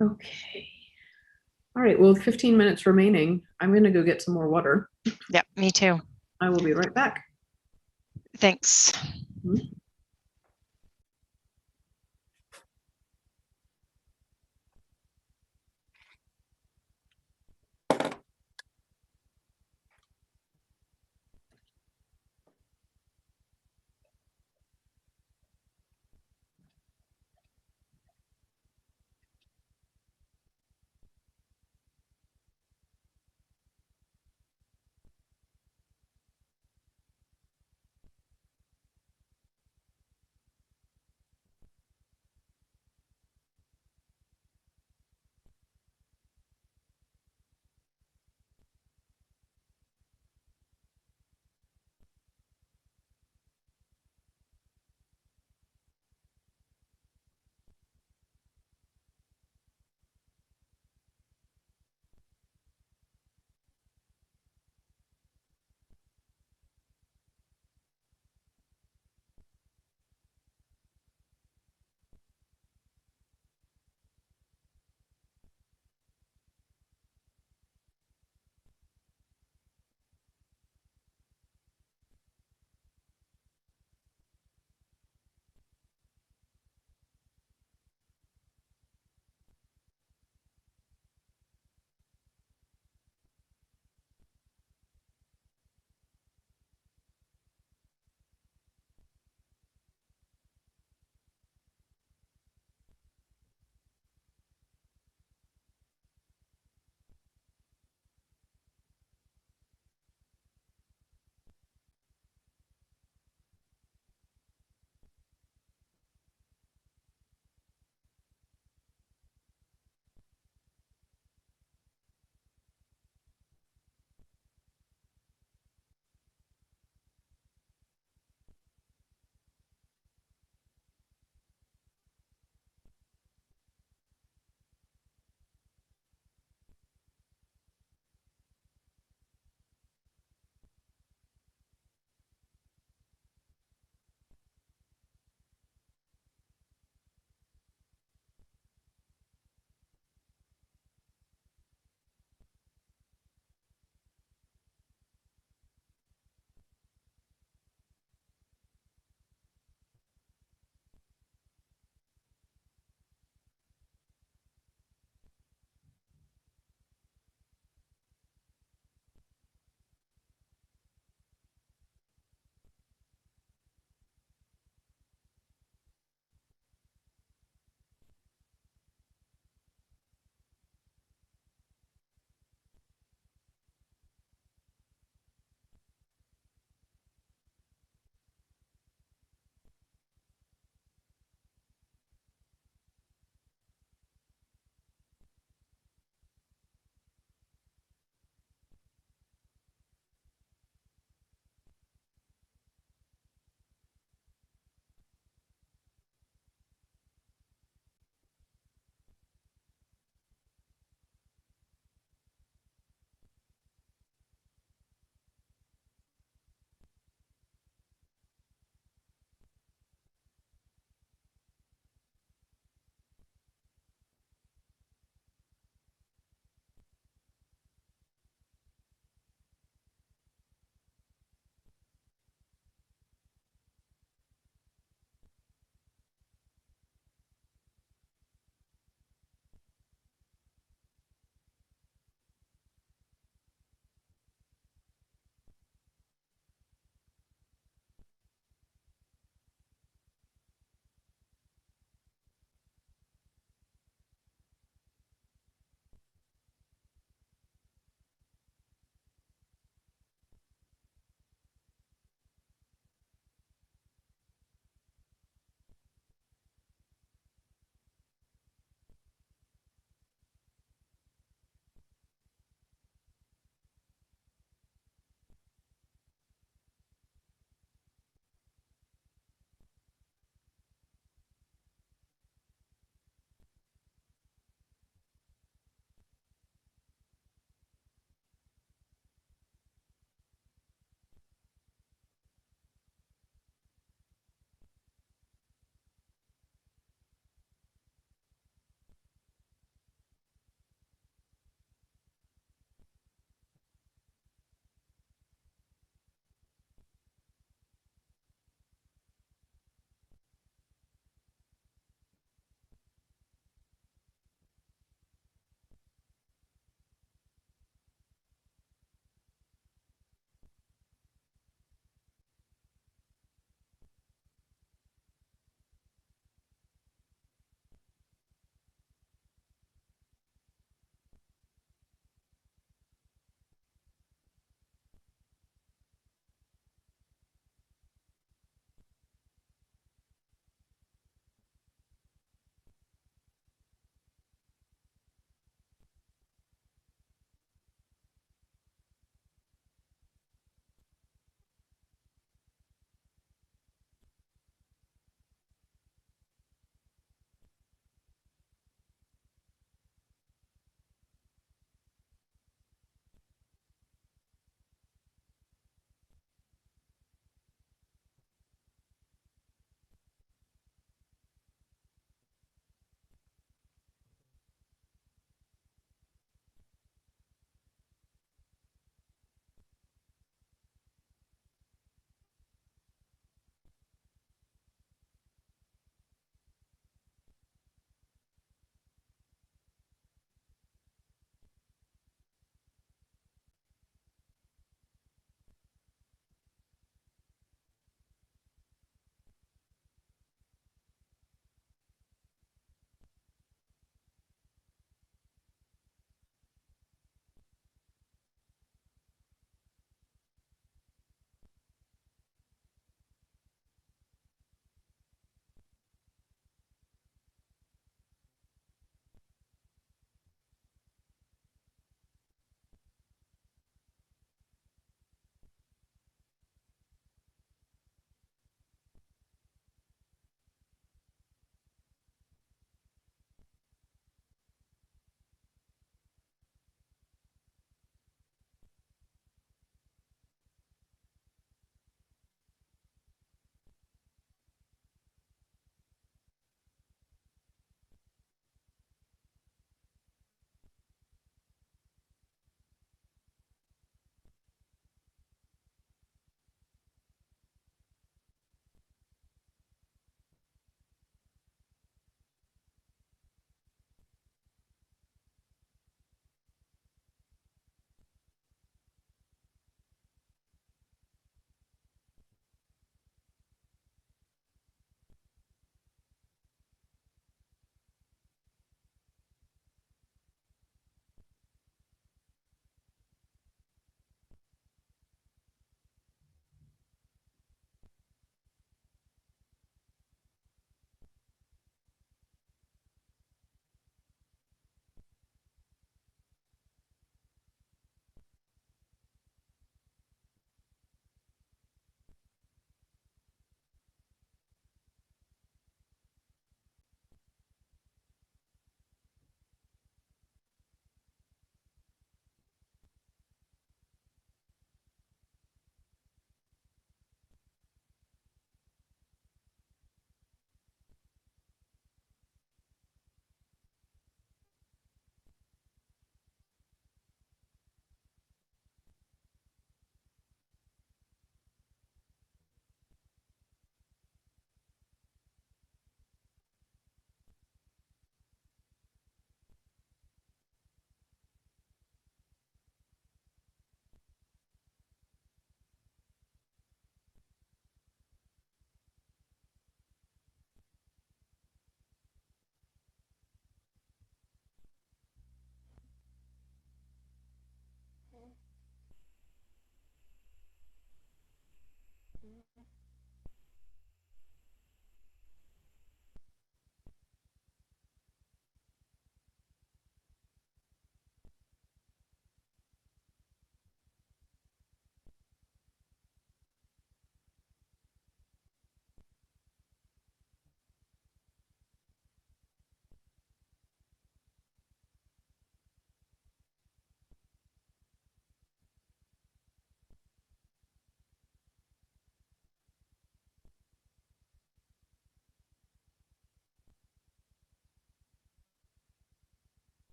okay. All right, well, 15 minutes remaining. I'm going to go get some more water. Yep, me too. I will be right back. Thanks.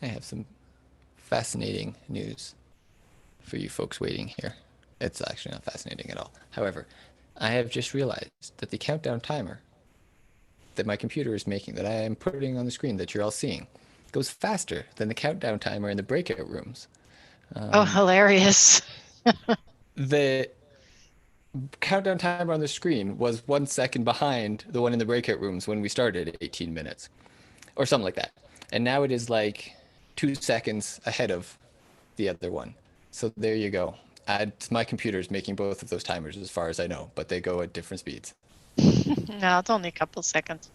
I have some fascinating news for you folks waiting here. It's actually not fascinating at all. However, I have just realized that the countdown timer that my computer is making, that I am putting on the screen that you're all seeing, goes faster than the countdown timer in the breakout rooms. Oh, hilarious. The countdown timer on the screen was 1 second behind the one in the breakout rooms when we started at 18 minutes or something like that. And now it is like 2 seconds ahead of the other one. So there you go. My computer's making both of those timers as far as I know, but they go at different speeds. No, it's only a couple seconds.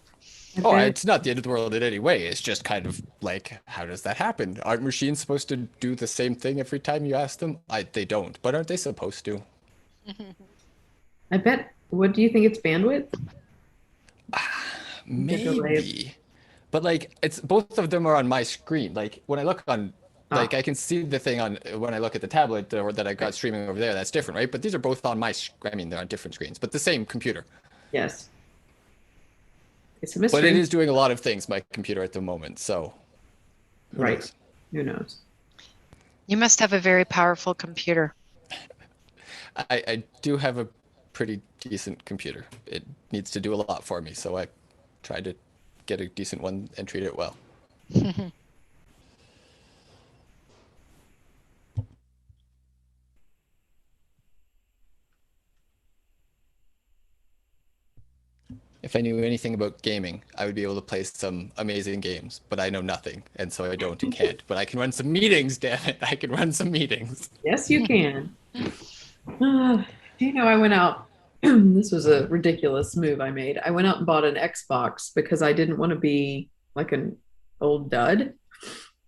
Oh, it's not the end of the world in any way. It's just kind of like, how does that happen? Aren't machines supposed to do the same thing every time you ask them? They don't, but aren't they supposed to? I bet. What do you think it's bandwidth? Maybe. But like, it's both of them are on my screen. Like when I look on, like I can see the thing on when I look at the tablet or that I got streaming over there. That's different, right? But these are both on my. I mean, they're on different screens, but the same computer. Yes. It's a mystery. But it is doing a lot of things, my computer at the moment. So. Who knows? Who knows? You must have a very powerful computer. I do have a pretty decent computer. It needs to do a lot for me, so I try to get a decent one and treat it well. If I knew anything about gaming, I would be able to play some amazing games, but I know nothing, and so I don't and can't. But I can run some meetings, damn it. I can run some meetings. Yes, you can. Do you know, I went out, this was a ridiculous move I made. I went out and bought an Xbox because I didn't want to be like an old dud.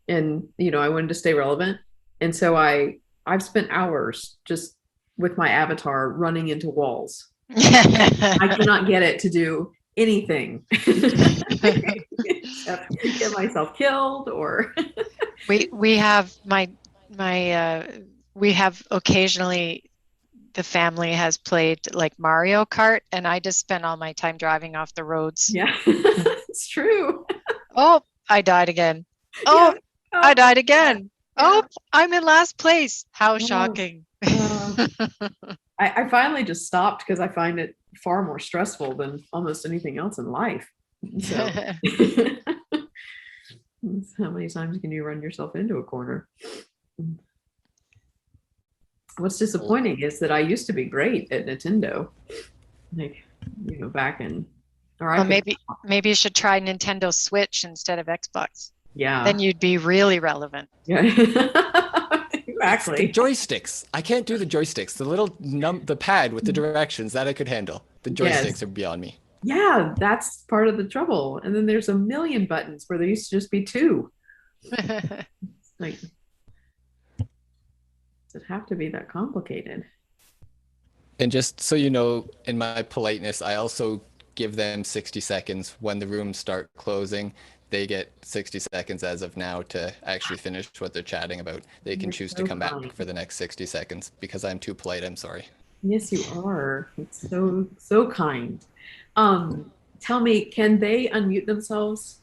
And, you know, I wanted to stay relevant. And so I've spent hours just with my avatar running into walls. I cannot get it to do anything except get myself killed or we have we have occasionally the family has played like Mario Kart, and I just spent all my time driving off the roads. Yeah. It's true. Oh, I died again. Oh, yeah. I died again. Yeah. Oh, I'm in last place. How shocking. I finally just stopped because I find it far more stressful than almost anything else in life. So how many times can you run yourself into a corner? What's disappointing is that I used to be great at Nintendo. Like, you know, back in well, maybe you should try Nintendo Switch instead of Xbox. Yeah. Then you'd be really relevant. Yeah. Exactly. The joysticks. I can't do the joysticks. The little the pad with the directions that I could handle. The joysticks are beyond me. Yeah, that's part of the trouble. And then there's a million buttons where there used to just be 2. Like, does it have to be that complicated? And just so you know, in my politeness, I also give them 60 seconds when the rooms start closing. They get 60 seconds as of now to actually finish what they're chatting about. They can choose to come back for the next 60 seconds because I'm too polite. I'm sorry. Yes, you are. It's so kind. Tell me, can they unmute themselves?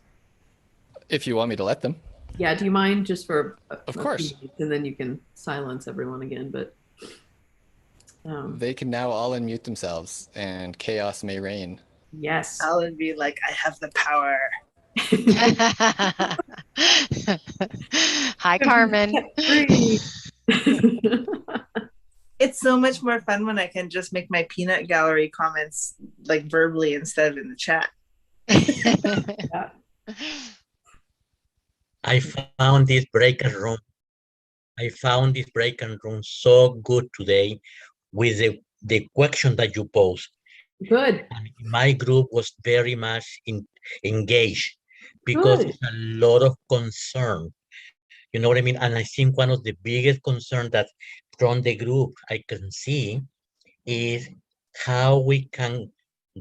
If you want me to let them. Yeah, do you mind just for of course. And then you can silence everyone again, but they can now all unmute themselves and chaos may reign. Yes. Alan be like, I have the power. Hi, Carmen. It's so much more fun when I can just make my peanut gallery comments like verbally instead of in the chat. I found this breakout room. So good today with the question that you posed. Good. And my group was very much engaged because it's a lot of concern. You know what I mean? And I think one of the biggest concerns that from the group I can see is how we can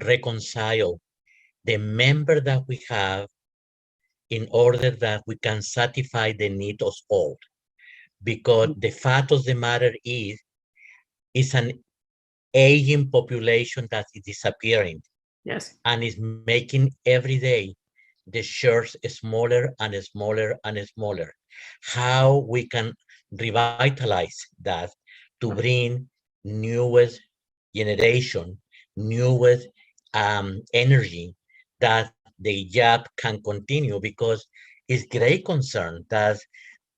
reconcile the member that we have in order that we can satisfy the need of all. Because the fact of the matter is an aging population that is disappearing. Yes. And is making every day the church smaller and smaller and smaller. How we can revitalize that to bring newest generation, newest energy that the job can continue, because it's great concern that,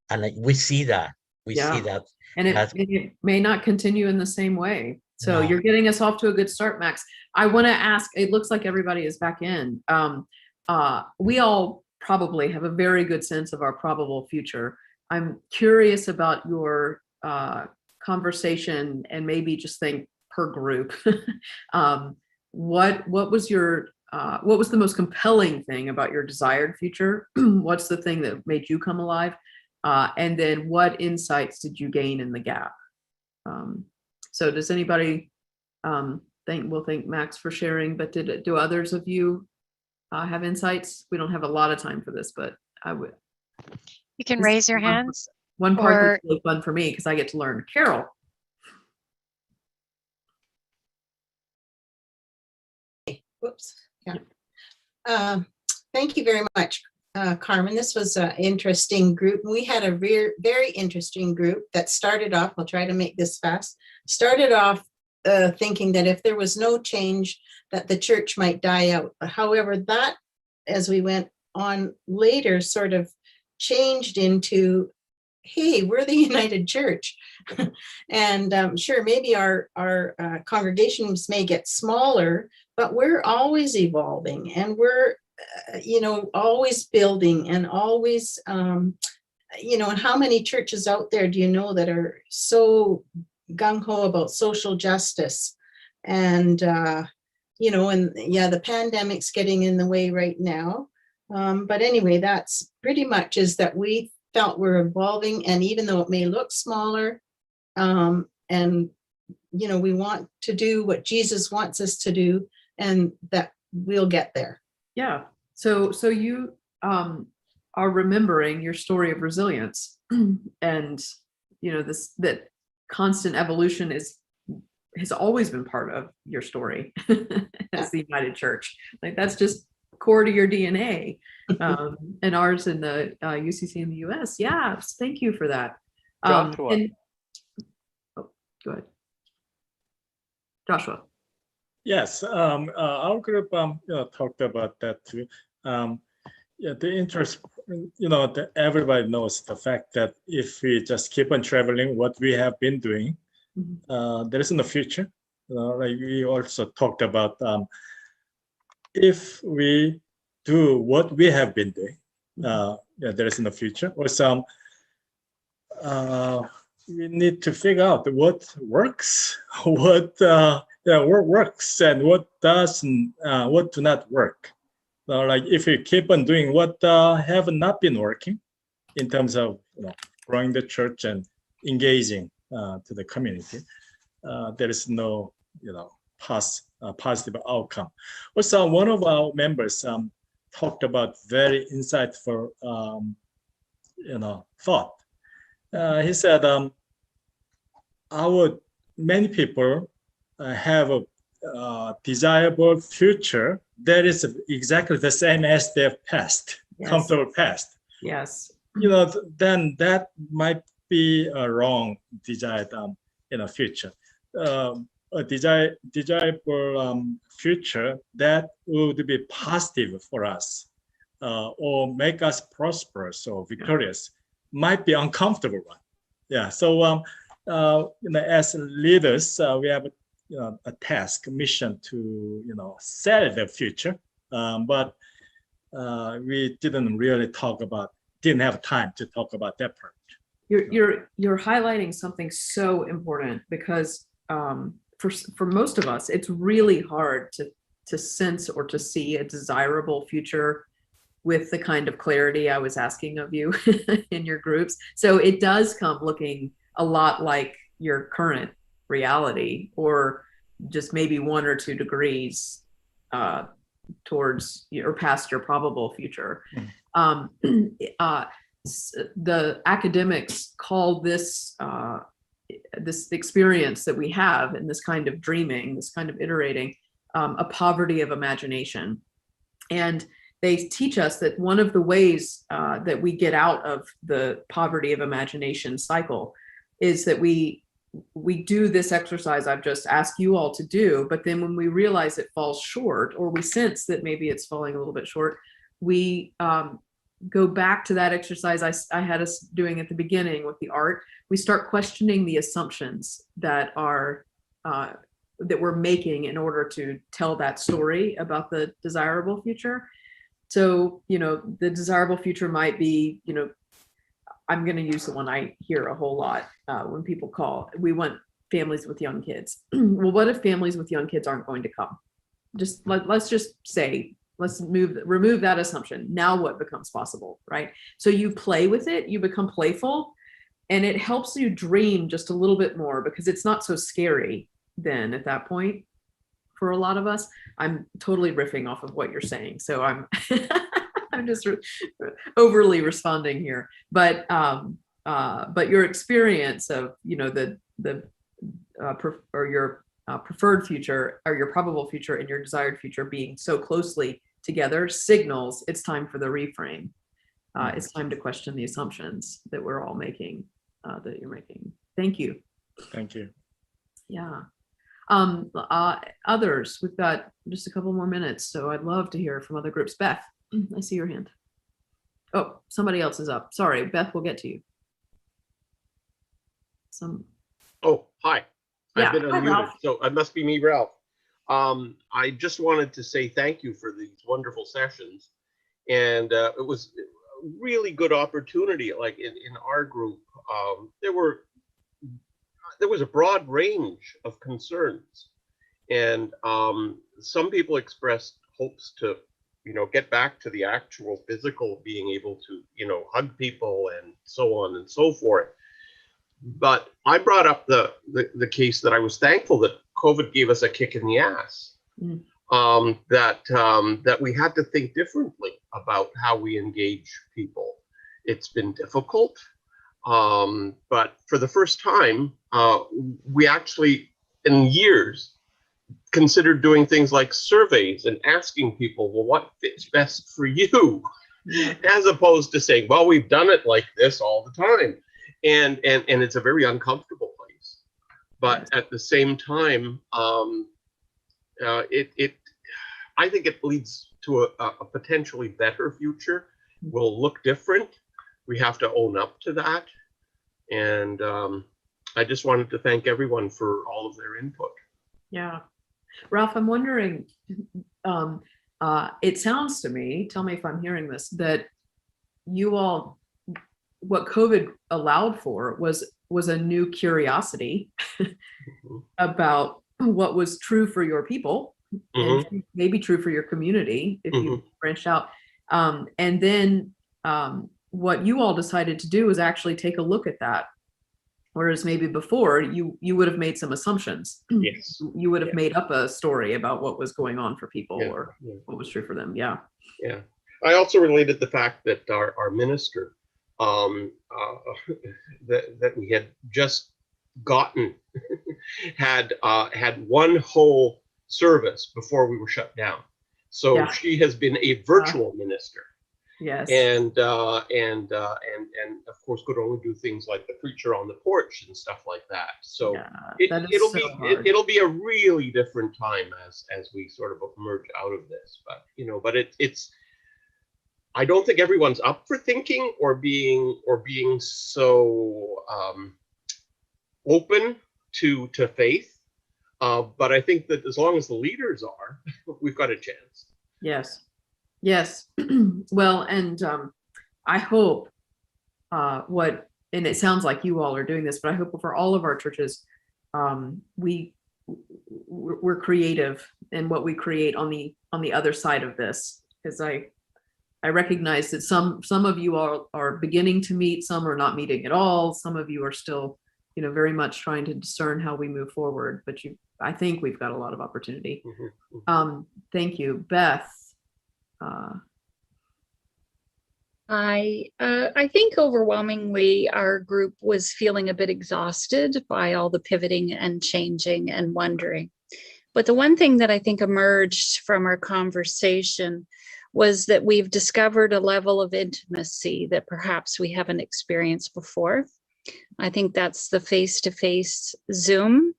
and we see that, Yeah. And that it may not continue in the same way. So No. you're getting us off to a good start, Max. I want to ask, it looks like everybody is back in. We all probably have a very good sense of our probable future. I'm curious about your conversation, and maybe just think per group. What was your what was the most compelling thing about your desired future? What's the thing that made you come alive? And then what insights did you gain in the gap? So does anybody thank Max for sharing, but do others of you have insights? We don't have a lot of time for this, but I would. You can raise your hands. One part or- that's really fun for me because I get to learn. Carol. Whoops. Yeah. Thank you very much, Carmen. This was an interesting group. We had a very interesting group that started off, I'll try to make this fast, started off thinking that if there was no change, that the church might die out. However, that, as we went on later, sort of changed into, hey, we're the United Church. And sure, maybe our congregations may get smaller, but we're always evolving, and we're, always building, and always, and how many churches out there do you know that are so gung-ho about social justice? And, and yeah, the pandemic's getting in the way right now. But anyway, that's pretty much is that we felt we're evolving, and even though it may look smaller, and we want to do what Jesus wants us to do, and that we'll get there. Yeah. So you are remembering your story of resilience, and that constant evolution has always been part of your story as the United Church. Like, that's just core to your DNA, and ours in the UCC in the US. Yeah, thank you for that. Joshua. Go ahead, Joshua. Yes, our group talked about that too. The interest, everybody knows the fact that if we just keep on traveling what we have been doing, there is no future. Like we also talked about, if we do what we have been doing, there is no future. Or we need to figure out what works, what works, and what doesn't, what do not work. Like if we keep on doing what have not been working in terms of growing the church and engaging to the community, there is no positive outcome. Also, one of our members talked about very insightful thought. He said, many people have a desirable future that is exactly the same as their past, Yes. comfortable past. Yes. Then that might be a wrong desired future. A desirable future that would be positive for us, or make us prosperous or victorious, might be uncomfortable one. Yeah. So as leaders, we have a task, a mission to sell the future, but we didn't have time to talk about that part. You're highlighting something so important, because for most of us, it's really hard to sense or to see a desirable future with the kind of clarity I was asking of you in your groups. So it does come looking a lot like your current reality, or just maybe 1 or 2 degrees towards or past your probable future. The academics call this this experience that we have, and this kind of dreaming, this kind of iterating, a poverty of imagination. And they teach us that one of the ways that we get out of the poverty of imagination cycle is that we do this exercise I've just asked you all to do, but then when we realize it falls short, or we sense that maybe it's falling a little bit short, we go back to that exercise I had us doing at the beginning with the art. We start questioning the assumptions that are that we're making in order to tell that story about the desirable future. So, you know, the desirable future might be, you know, I'm going to use the one I hear a whole lot when people call. We want families with young kids. Well, what if families with young kids aren't going to come? Let's just say, let's remove that assumption. Now what becomes possible, right? So you play with it, you become playful, and it helps you dream just a little bit more because it's not so scary then at that point for a lot of us. I'm totally riffing off of what you're saying, so I'm I'm just overly responding here, but your experience of, you know, your preferred future or your probable future and your desired future being so closely together signals it's time for the reframe. It's time to question the assumptions that we're all making, that you're making. Thank you. Thank you. Yeah. Others, we've got just a couple more minutes, so I'd love to hear from other groups. Beth, I see your hand. Oh, somebody else is up. Sorry, Beth, we'll get to you. Oh, hi. Yeah. I've been Hi, unmuted, Ralph. so it must be me, Ralph. I just wanted to say thank you for these wonderful sessions. And it was a really good opportunity. Like in our group, there was a broad range of concerns. And some people expressed hopes to, you know, get back to the actual physical, being able to, you know, hug people and so on and so forth. But I brought up the case that I was thankful that COVID gave us a kick in the ass. That we had to think differently about how we engage people. It's been difficult, but for the first time, we actually, in years, considered doing things like surveys and asking people, well, what fits best for you? As opposed to saying, well, we've done it like this all the time. And it's a very uncomfortable place. But at the same time, I think it leads to a potentially better future. Will look different. We have to own up to that. And I just wanted to thank everyone for all of their input. Yeah. Ralph, I'm wondering, it sounds to me, tell me if I'm hearing this, that you all, what COVID allowed for was a new curiosity about what was true for your people, and maybe true for your community if you branched out. And then what you all decided to do was actually take a look at that. Whereas maybe before you would have made some assumptions. Yes. You would have made up a story about what was going on for people or what was true for them. Yeah. Yeah. I also related the fact that our minister that we had just gotten had one whole service before we were shut down. So she has been a virtual minister. Yes. And of course could only do things like the preacher on the porch and stuff like that. So it'll be a really different time as we sort of emerge out of this. But you know, but it's I don't think everyone's up for thinking or being so open to faith. But I think that as long as the leaders are, we've got a chance. Yes. Yes. Well, and I hope and it sounds like you all are doing this, but I hope for all of our churches, we're creative in what we create on the other side of this, because I recognize that some of you are beginning to meet, some are not meeting at all, some of you are still, you know, very much trying to discern how we move forward, but I think we've got a lot of opportunity. Thank you. Beth. I think overwhelmingly our group was feeling a bit exhausted by all the pivoting and changing and wondering. But the one thing that I think emerged from our conversation was that we've discovered a level of intimacy that perhaps we haven't experienced before. I think that's the face-to-face Zoom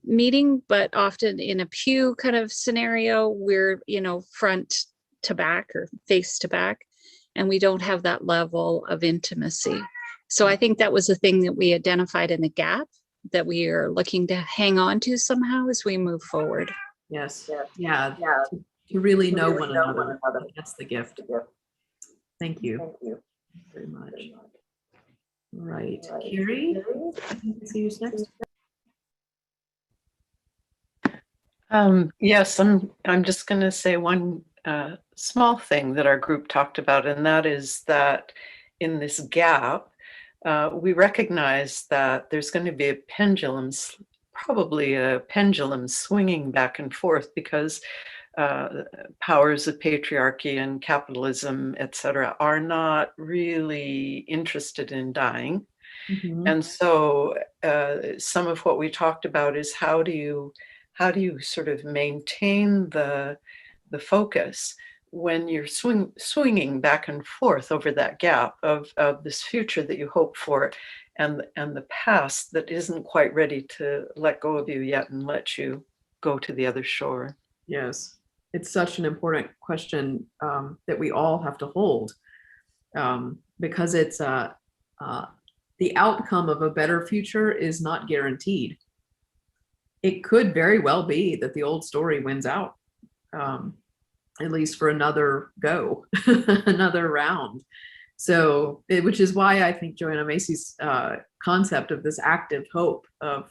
meeting, but often in a pew kind of scenario, we're, you know, front to back or face to back, and we don't have that level of intimacy. So I think that was the thing that we identified in the gap that we are looking to hang on to somehow as we move forward. Yes. Yeah. To really know one another. That's the gift. Thank you very much. All right. Carrie, I think I see you next. Yes, I'm just going to say one small thing that our group talked about, and that is that in this gap, we recognize that there's going to be a pendulum, probably a pendulum swinging back and forth, because powers of patriarchy and capitalism, et cetera, are not really interested in dying. Mm-hmm. And so some of what we talked about is how do you sort of maintain the focus when you're swinging back and forth over that gap of this future that you hope for and the past that isn't quite ready to let go of you yet and let you go to the other shore. Yes, it's such an important question that we all have to hold because it's the outcome of a better future is not guaranteed. It could very well be that the old story wins out, at least for another go, another round. So, which is why I think Joanna Macy's concept of this active hope of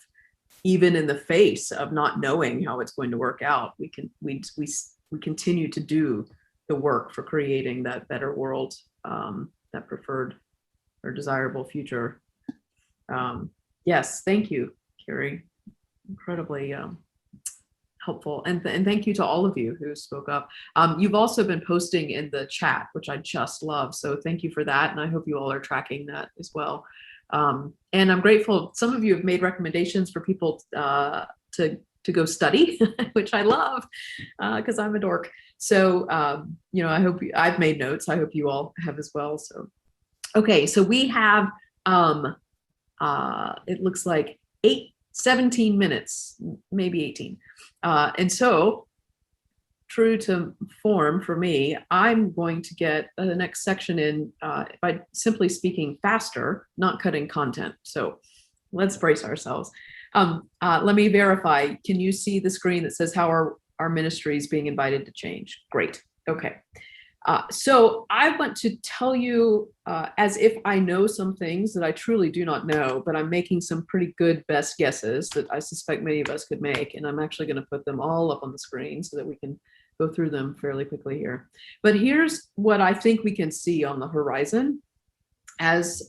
even in the face of not knowing how it's going to work out, we continue to do the work for creating that better world, that preferred or desirable future. Yes, thank you, Carrie. Incredibly helpful, and thank you to all of you who spoke up. You've also been posting in the chat, which I just love, so thank you for that, and I hope you all are tracking that as well. And I'm grateful, some of you have made recommendations for people to go study, which I love, because I'm a dork. So you know, I hope I've made notes. I hope you all have as well. So okay, so we have it looks like 17 minutes, maybe 18. And so, true to form for me, I'm going to get the next section in by simply speaking faster, not cutting content. So let's brace ourselves. Let me verify. Can you see the screen that says how our ministry is being invited to change? Great. Okay. So I want to tell you as if I know some things that I truly do not know, but I'm making some pretty good best guesses that I suspect many of us could make. And I'm actually going to put them all up on the screen so that we can go through them fairly quickly here. But here's what I think we can see on the horizon as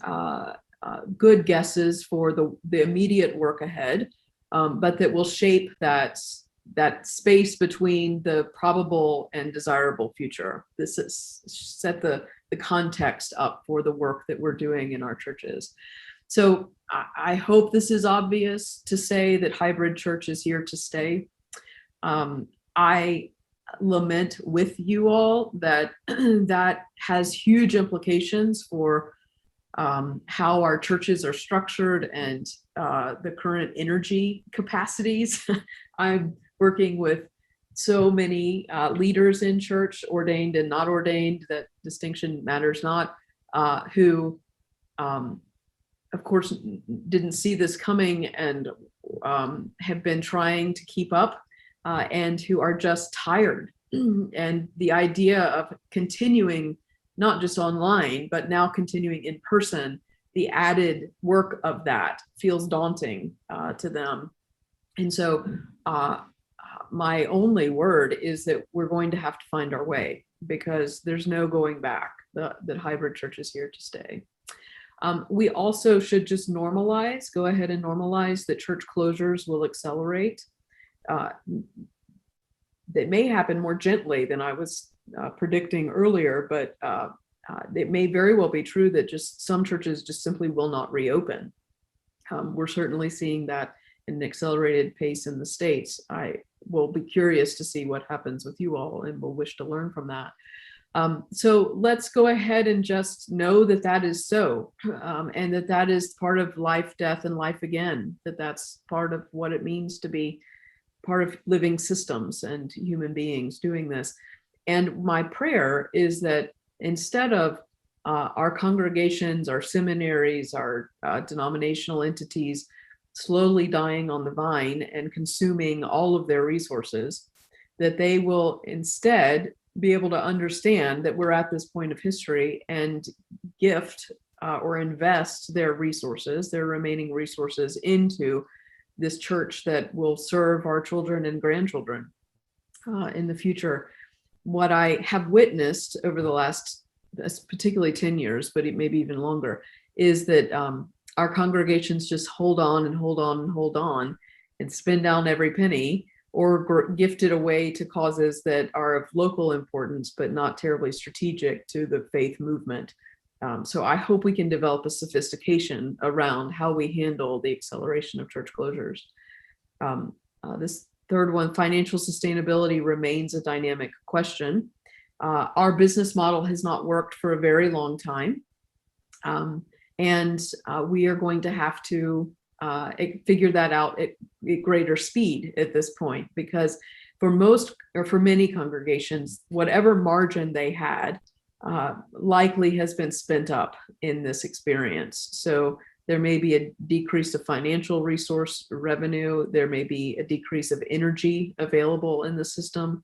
good guesses for the immediate work ahead, but that will shape that space between the probable and desirable future. This is set the context up for the work that we're doing in our churches. So I hope this is obvious to say that hybrid church is here to stay. I lament with you all that that has huge implications for how our churches are structured and the current energy capacities. I'm working with so many leaders in church, ordained and not ordained, that distinction matters not, who of course didn't see this coming and have been trying to keep up and who are just tired. And the idea of continuing, not just online, but now continuing in person, the added work of that feels daunting to them. And so my only word is that we're going to have to find our way, because there's no going back, that hybrid church is here to stay. We also should just go ahead and normalize that church closures will accelerate. They may happen more gently than I was predicting earlier, but it may very well be true that just some churches just simply will not reopen. We're certainly seeing that an accelerated pace in the States. I will be curious to see what happens with you all and will wish to learn from that. So let's go ahead and just know that that is so, and that that is part of life, death, and life again, that that's part of what it means to be part of living systems and human beings doing this. And my prayer is that instead of our congregations, our seminaries, our denominational entities slowly dying on the vine and consuming all of their resources, that they will instead be able to understand that we're at this point of history and gift or invest their resources, their remaining resources, into this church that will serve our children and grandchildren in the future. What I have witnessed over the last, particularly 10 years, but it may be even longer, is that our congregations just hold on and hold on and hold on and spend down every penny, or gift it away to causes that are of local importance, but not terribly strategic to the faith movement. So I hope we can develop a sophistication around how we handle the acceleration of church closures. This third one, financial sustainability remains a dynamic question. Our business model has not worked for a very long time. And we are going to have to figure that out at greater speed at this point, because for most, or for many congregations, whatever margin they had likely has been spent up in this experience. So there may be a decrease of financial resource revenue. There may be a decrease of energy available in the system.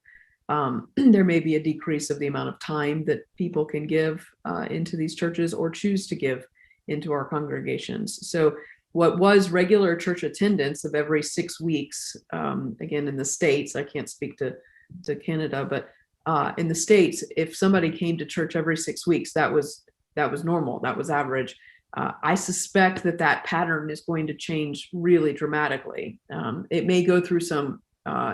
There may be a decrease of the amount of time that people can give into these churches or choose to give into our congregations. So what was regular church attendance of every 6 weeks, again, in the States, I can't speak to Canada, but in the States, if somebody came to church every 6 weeks, that was normal, that was average. I suspect that that pattern is going to change really dramatically. It may go through some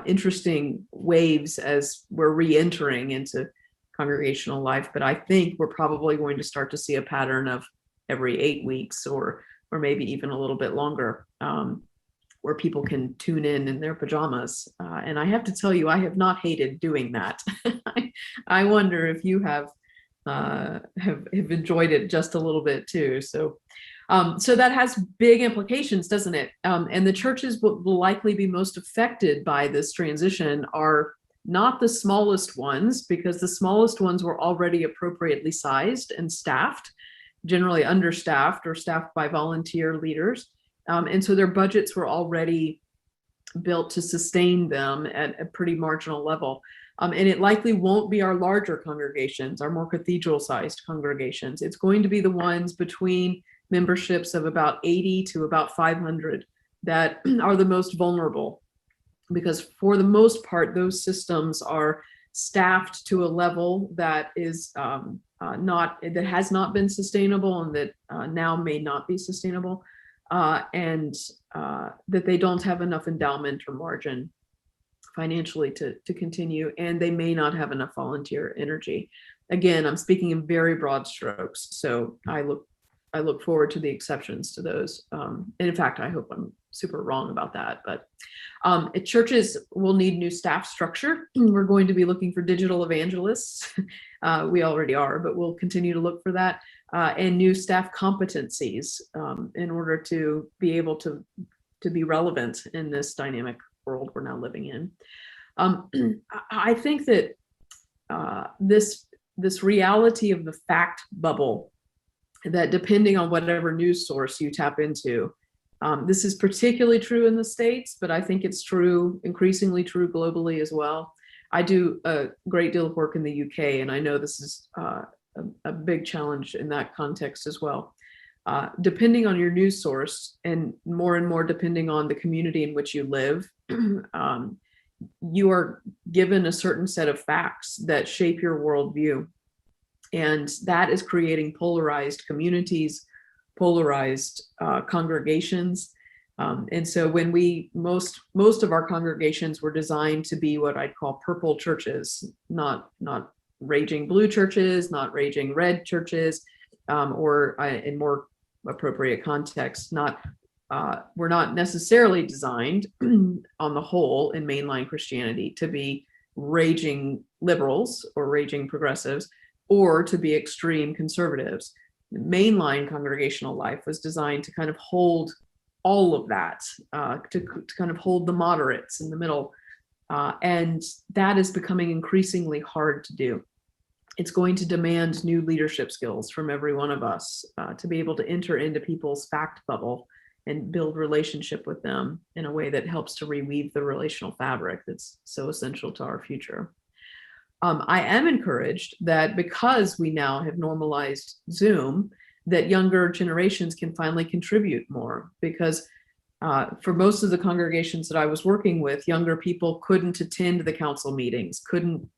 interesting waves as we're re-entering into congregational life, but I think we're probably going to start to see a pattern of every 8 weeks or maybe even a little bit longer, where people can tune in their pajamas. And I have to tell you, I have not hated doing that. I wonder if you have enjoyed it just a little bit too. So that has big implications, doesn't it? And the churches will likely be most affected by this transition are not the smallest ones, because the smallest ones were already appropriately sized and staffed, generally understaffed or staffed by volunteer leaders. And so their budgets were already built to sustain them at a pretty marginal level. And it likely won't be our larger congregations, our more cathedral-sized congregations. It's going to be the ones between memberships of about 80 to about 500 that are the most vulnerable, because for the most part, those systems are staffed to a level that is that has not been sustainable, and that now may not be sustainable, and that they don't have enough endowment or margin financially to continue, and they may not have enough volunteer energy. Again, I'm speaking in very broad strokes, so I look forward to the exceptions to those. And in fact, I hope I'm super wrong about that. But churches will need new staff structure. We're going to be looking for digital evangelists. We already are, but we'll continue to look for that, and new staff competencies in order to be able to be relevant in this dynamic world we're now living in. I think that this reality of the fact bubble, that depending on whatever news source you tap into, this is particularly true in the States, but I think it's true, increasingly true globally as well. I do a great deal of work in the UK, and I know this is a big challenge in that context as well. Depending on your news source, and more depending on the community in which you live, you are given a certain set of facts that shape your worldview. And that is creating polarized communities, polarized congregations. And so when most of our congregations were designed to be what I'd call purple churches, not raging blue churches, not raging red churches, or in more appropriate context, not were not necessarily designed on the whole in mainline Christianity to be raging liberals or raging progressives or to be extreme conservatives. Mainline congregational life was designed to kind of hold all of that, to kind of hold the moderates in the middle. And that is becoming increasingly hard to do. It's going to demand new leadership skills from every one of us to be able to enter into people's fact bubble and build relationship with them in a way that helps to reweave the relational fabric that's so essential to our future. I am encouraged that because we now have normalized Zoom, that younger generations can finally contribute more, because for most of the congregations that I was working with, younger people couldn't attend the council meetings, couldn't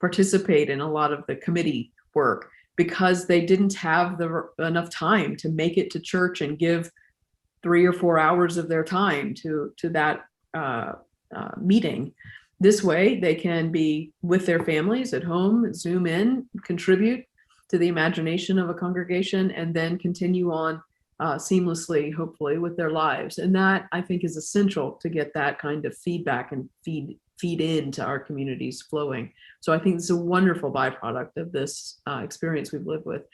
participate in a lot of the committee work because they didn't have enough time to make it to church and give 3 or 4 hours of their time to that meeting. This way, they can be with their families at home, Zoom in, contribute to the imagination of a congregation, and then continue on seamlessly, hopefully, with their lives. And that, I think, is essential to get that kind of feedback and feed into our communities flowing. So I think it's a wonderful byproduct of this experience we've lived with.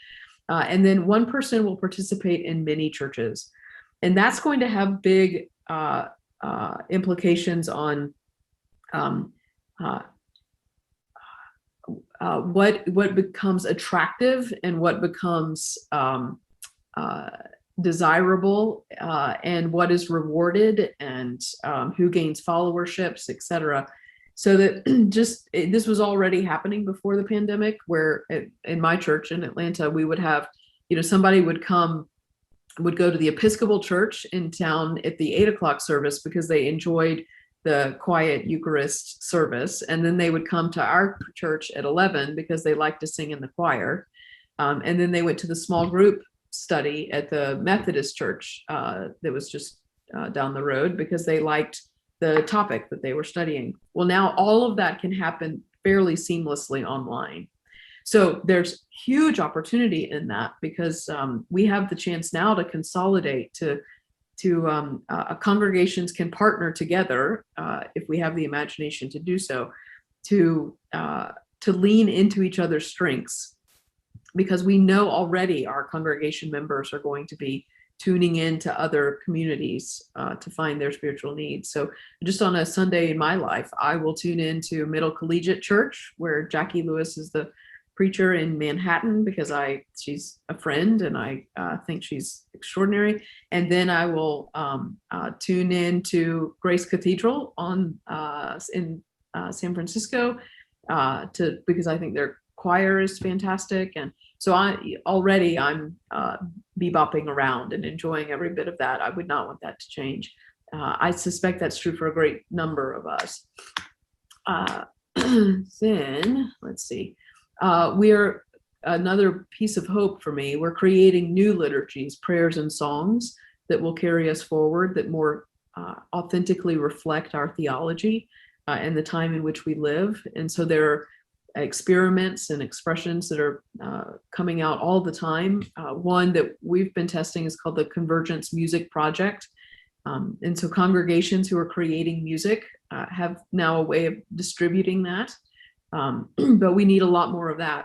And then one person will participate in many churches. And that's going to have big implications on what becomes attractive and what becomes desirable, and what is rewarded, and who gains followerships, etc. So that this was already happening before the pandemic, where in my church in Atlanta, we would have, somebody would go to the Episcopal church in town at the 8 o'clock service because they enjoyed the quiet Eucharist service. And then they would come to our church at 11 because they like to sing in the choir. And then they went to the small group study at the Methodist church that was just down the road because they liked the topic that they were studying. Well, now all of that can happen fairly seamlessly online. So there's huge opportunity in that because we have the chance now to consolidate, to congregations can partner together if we have the imagination to do so, to lean into each other's strengths, because we know already our congregation members are going to be tuning into other communities to find their spiritual needs. So just on a Sunday in my life, I will tune into Middle Collegiate Church, where Jackie Lewis is the preacher in Manhattan, because she's a friend and I think she's extraordinary. And then I will tune in to Grace Cathedral in San Francisco because I think their choir is fantastic. And so I'm bebopping around and enjoying every bit of that. I would not want that to change. I suspect that's true for a great number of us. Then let's see. We're another piece of hope for me. We're creating new liturgies, prayers, and songs that will carry us forward, that more authentically reflect our theology and the time in which we live. And so there are experiments and expressions that are coming out all the time. One that we've been testing is called the Convergence Music Project. And so congregations who are creating music have now a way of distributing that. But we need a lot more of that.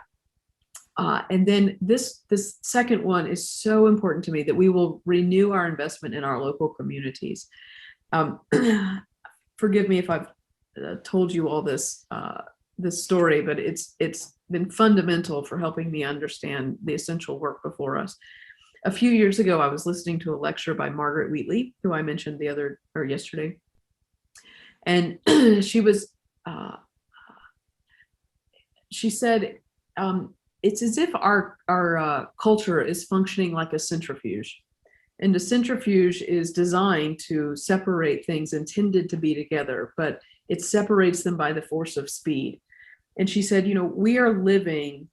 And then this second one is so important to me, that we will renew our investment in our local communities. Forgive me if I've told you all this story, but it's been fundamental for helping me understand the essential work before us. A few years ago, I was listening to a lecture by Margaret Wheatley, who I mentioned yesterday. And she said, it's as if our culture is functioning like a centrifuge. And a centrifuge is designed to separate things intended to be together, but it separates them by the force of speed. And she said, we are living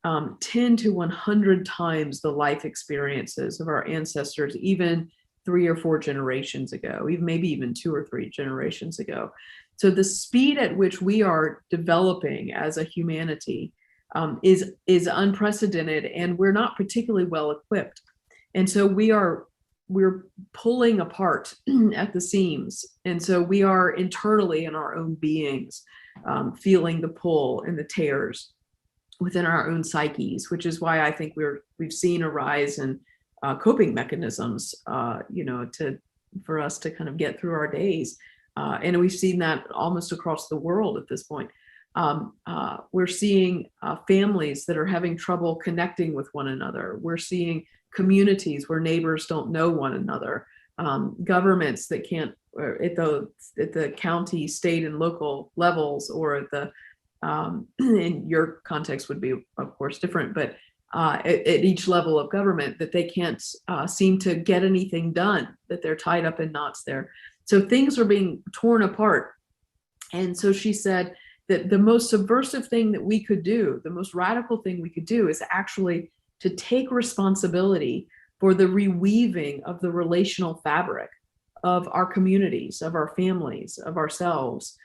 10 to 100 times the life experiences of our ancestors, even 3 or 4 generations ago, maybe even 2 or 3 generations ago. So the speed at which we are developing as a humanity is unprecedented, and we're not particularly well equipped. And so we are we're pulling apart at the seams. And so we are internally in our own beings, feeling the pull and the tears within our own psyches, which is why I think we've seen a rise in coping mechanisms, for us to kind of get through our days. And we've seen that almost across the world at this point. We're seeing families that are having trouble connecting with one another. We're seeing communities where neighbors don't know one another. Governments that can't, at the county, state, and local levels, or at the in your context would be, of course, different, but at each level of government, that they can't seem to get anything done, that they're tied up in knots there. So things are being torn apart. And so she said that the most subversive thing that we could do, the most radical thing we could do, is actually to take responsibility for the reweaving of the relational fabric of our communities, of our families, of ourselves,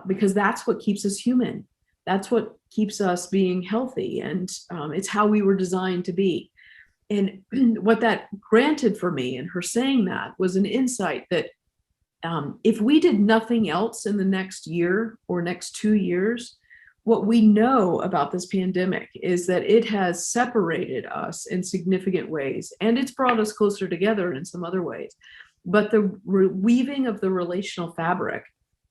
because that's what keeps us human. That's what keeps us being healthy, and it's how we were designed to be. And what that granted for me, and her saying that, was an insight that if we did nothing else in the next year or next 2 years, what we know about this pandemic is that it has separated us in significant ways, and it's brought us closer together in some other ways. But the weaving of the relational fabric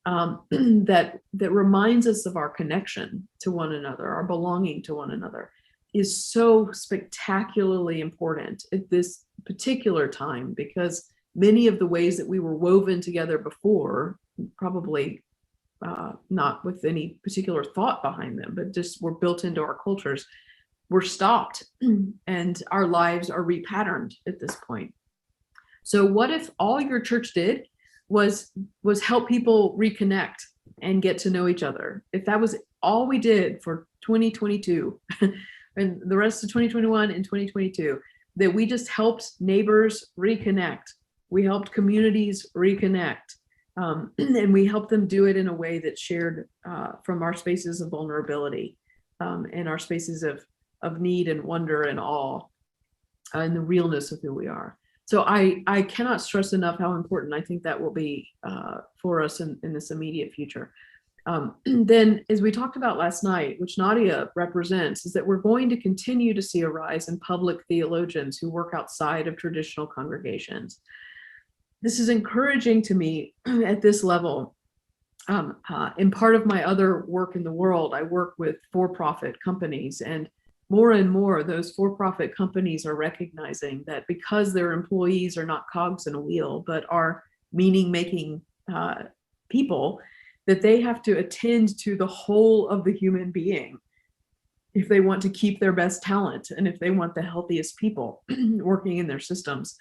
that reminds us of our connection to one another, our belonging to one another, is so spectacularly important at this particular time, because many of the ways that we were woven together before, probably not with any particular thought behind them, but just were built into our cultures, were stopped, and our lives are repatterned at this point. So what if all your church did was help people reconnect and get to know each other? If that was all we did for 2022 and the rest of 2021 and 2022, that we just helped neighbors reconnect, we helped communities reconnect, and we helped them do it in a way that's shared from our spaces of vulnerability, and our spaces of need and wonder and awe, and the realness of who we are. So I cannot stress enough how important I think that will be for us in this immediate future. Then, as we talked about last night, which Nadia represents, is that we're going to continue to see a rise in public theologians who work outside of traditional congregations. This is encouraging to me at this level. In part of my other work in the world, I work with for-profit companies, and more those for-profit companies are recognizing that because their employees are not cogs in a wheel, but are meaning-making people, that they have to attend to the whole of the human being if they want to keep their best talent and if they want the healthiest people working in their systems.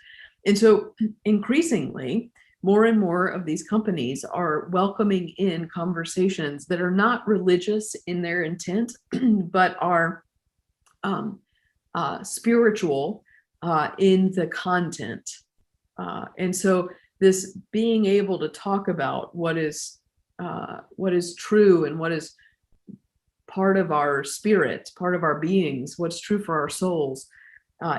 And so increasingly, more and more of these companies are welcoming in conversations that are not religious in their intent, but are spiritual in the content. And so this being able to talk about what is true and what is part of our spirit, part of our beings, what's true for our souls,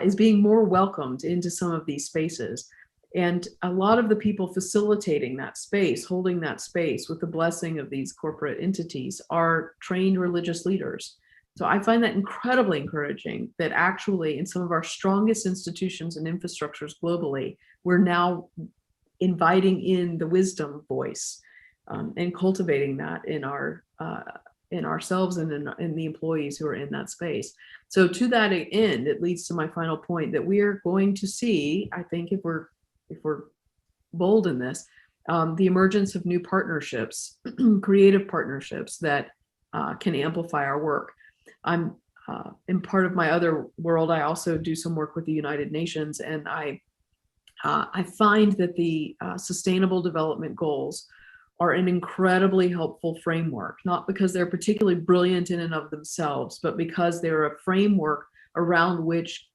is being more welcomed into some of these spaces. And a lot of the people facilitating that space, holding that space with the blessing of these corporate entities, are trained religious leaders. So I find that incredibly encouraging, that actually in some of our strongest institutions and infrastructures globally, we're now inviting in the wisdom voice, and cultivating that in ourselves and in the employees who are in that space. So to that end, it leads to my final point, that we are going to see, I think, if we're bold in this, the emergence of new partnerships, creative partnerships that can amplify our work. I'm in part of my other world, I also do some work with the United Nations, and I find that the Sustainable Development Goals are an incredibly helpful framework, not because they're particularly brilliant in and of themselves, but because they're a framework around which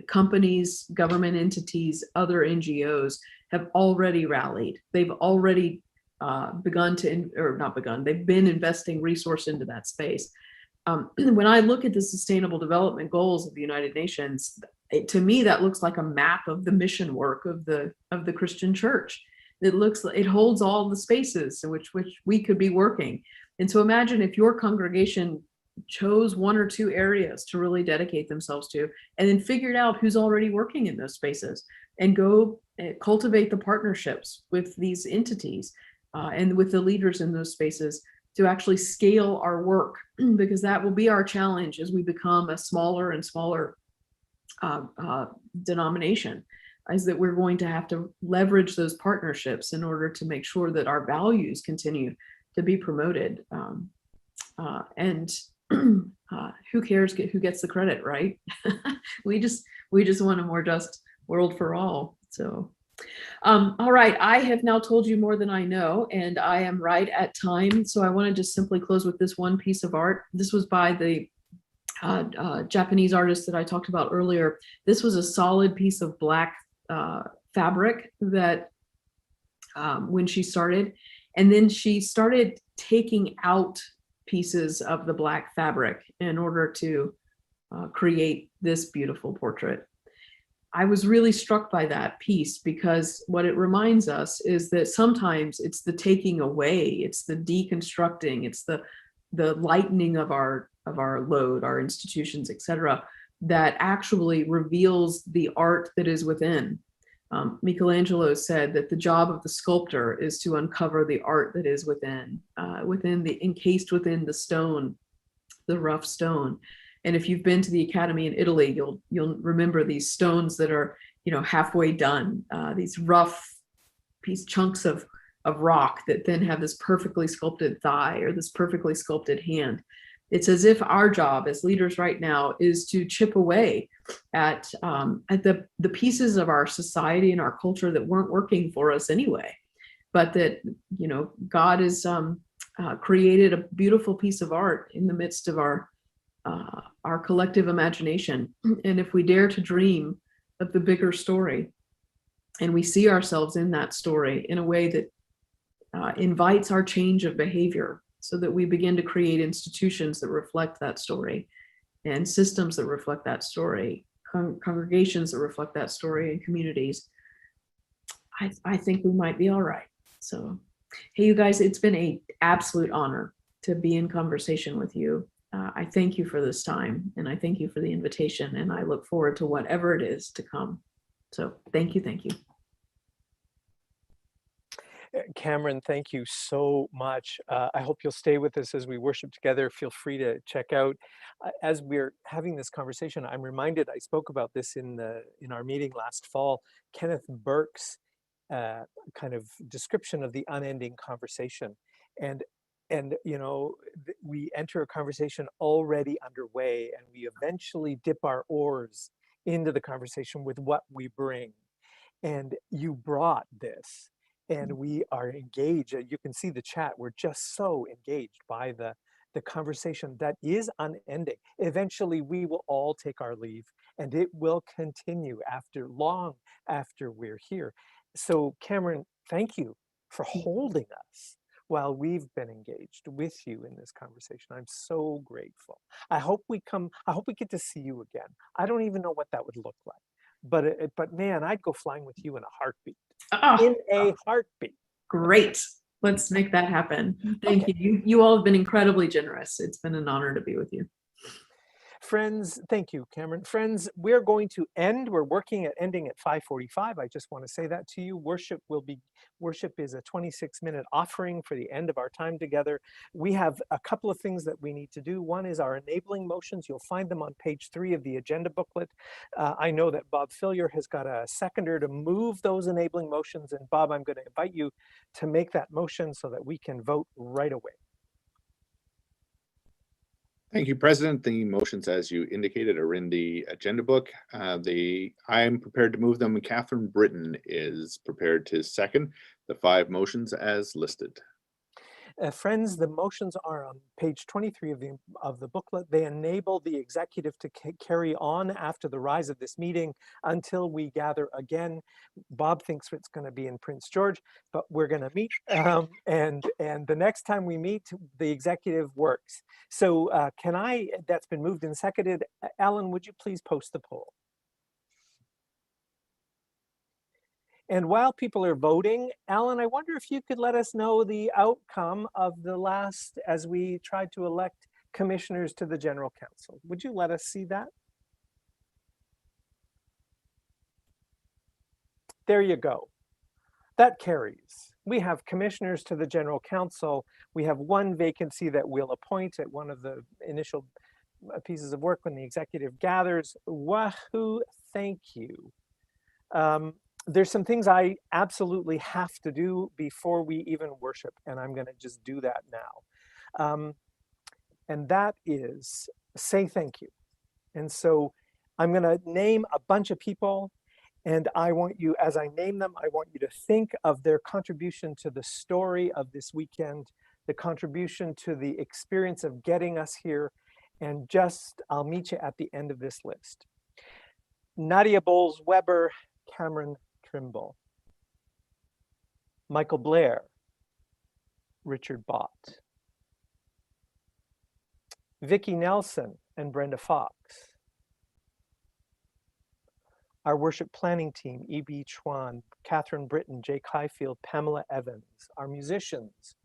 companies, government entities, other NGOs have already rallied. They've already they've been investing resource into that space. When I look at the Sustainable Development Goals of the United Nations, to me, that looks like a map of the mission work of the Christian church. It holds all the spaces in which we could be working. And so imagine if your congregation chose one or two areas to really dedicate themselves to, and then figured out who's already working in those spaces, and go cultivate the partnerships with these entities and with the leaders in those spaces to actually scale our work, because that will be our challenge as we become a smaller and smaller denomination, is that we're going to have to leverage those partnerships in order to make sure that our values continue to be promoted. And who cares who gets the credit, right? we just want a more just world for all. So all right, I have now told you more than I know, and I am right at time. So I want to just simply close with this one piece of art. This was by the Japanese artist that I talked about earlier. This was a solid piece of black fabric that when she started, and then she started taking out pieces of the black fabric in order to create this beautiful portrait. I was really struck by that piece, because what it reminds us is that sometimes it's the taking away, it's the deconstructing, it's the lightening of our load, our institutions, etc., that actually reveals the art that is within. Michelangelo said that the job of the sculptor is to uncover the art that is within encased within the stone, the rough stone. And if you've been to the Academy in Italy, you'll remember these stones that are, halfway done, these rough chunks of rock that then have this perfectly sculpted thigh or this perfectly sculpted hand. It's as if our job as leaders right now is to chip away at the pieces of our society and our culture that weren't working for us anyway, but that, God has created a beautiful piece of art in the midst of our collective imagination. And if we dare to dream of the bigger story, and we see ourselves in that story in a way that invites our change of behavior, so that we begin to create institutions that reflect that story, and systems that reflect that story, congregations that reflect that story, and communities, I think we might be all right. So, hey, you guys, it's been an absolute honor to be in conversation with you. I thank you for this time, and I thank you for the invitation, and I look forward to whatever it is to come. So thank you. Thank you. Cameron, thank you so much. I hope you'll stay with us as we worship together. Feel free to check out. As we're having this conversation, I'm reminded, I spoke about this in our meeting last fall, Kenneth Burke's kind of description of the unending conversation. And we enter a conversation already underway, and we eventually dip our oars into the conversation with what we bring. And you brought this. And we are engaged. You can see the chat. We're just so engaged by the conversation that is unending. Eventually, we will all take our leave, and it will continue long after we're here. So, Cameron, thank you for holding us while we've been engaged with you in this conversation. I'm so grateful. I hope we get to see you again. I don't even know what that would look like. But man, I'd go flying with you in a heartbeat. In a heartbeat. Great. Let's make that happen. Thank you. You all have been incredibly generous. It's been an honor to be with you. Friends, thank you, Cameron. Friends, we're going to end. We're working at ending at 5:45. I just want to say that to you. Worship is a 26-minute offering for the end of our time together. We have a couple of things that we need to do. One is our enabling motions. You'll find them on page 3 of the agenda booklet. I know that Bob Fillier has got a seconder to move those enabling motions. And Bob, I'm going to invite you to make that motion so that we can vote right away. Thank you, President. The motions, as you indicated, are in the agenda book. I'm prepared to move them, and Catherine Britton is prepared to second the 5 motions as listed. Friends, the motions are on page 23 of the booklet. They enable the executive to carry on after the rise of this meeting until we gather again. Bob thinks it's going to be in Prince George, but we're going to meet. And the next time we meet, the executive works. So that's been moved and seconded. Alan, would you please post the poll? And while people are voting, Alan, I wonder if you could let us know the outcome of the last, as we tried to elect commissioners to the General Council. Would you let us see that? There you go. That carries. We have commissioners to the General Council. We have one vacancy that we'll appoint at one of the initial pieces of work when the executive gathers. Wahoo, thank you. There's some things I absolutely have to do before we even worship, and I'm going to just do that now. And that is say thank you. And so I'm going to name a bunch of people, and I want you, as I name them, I want you to think of their contribution to the story of this weekend, the contribution to the experience of getting us here, and just, I'll meet you at the end of this list. Nadia Bowles-Weber, Cameron Trimble, Michael Blair, Richard Bott, Vicki Nelson and Brenda Fox, our worship planning team, E.B. Chuan, Catherine Britton, Jake Highfield, Pamela Evans, our musicians,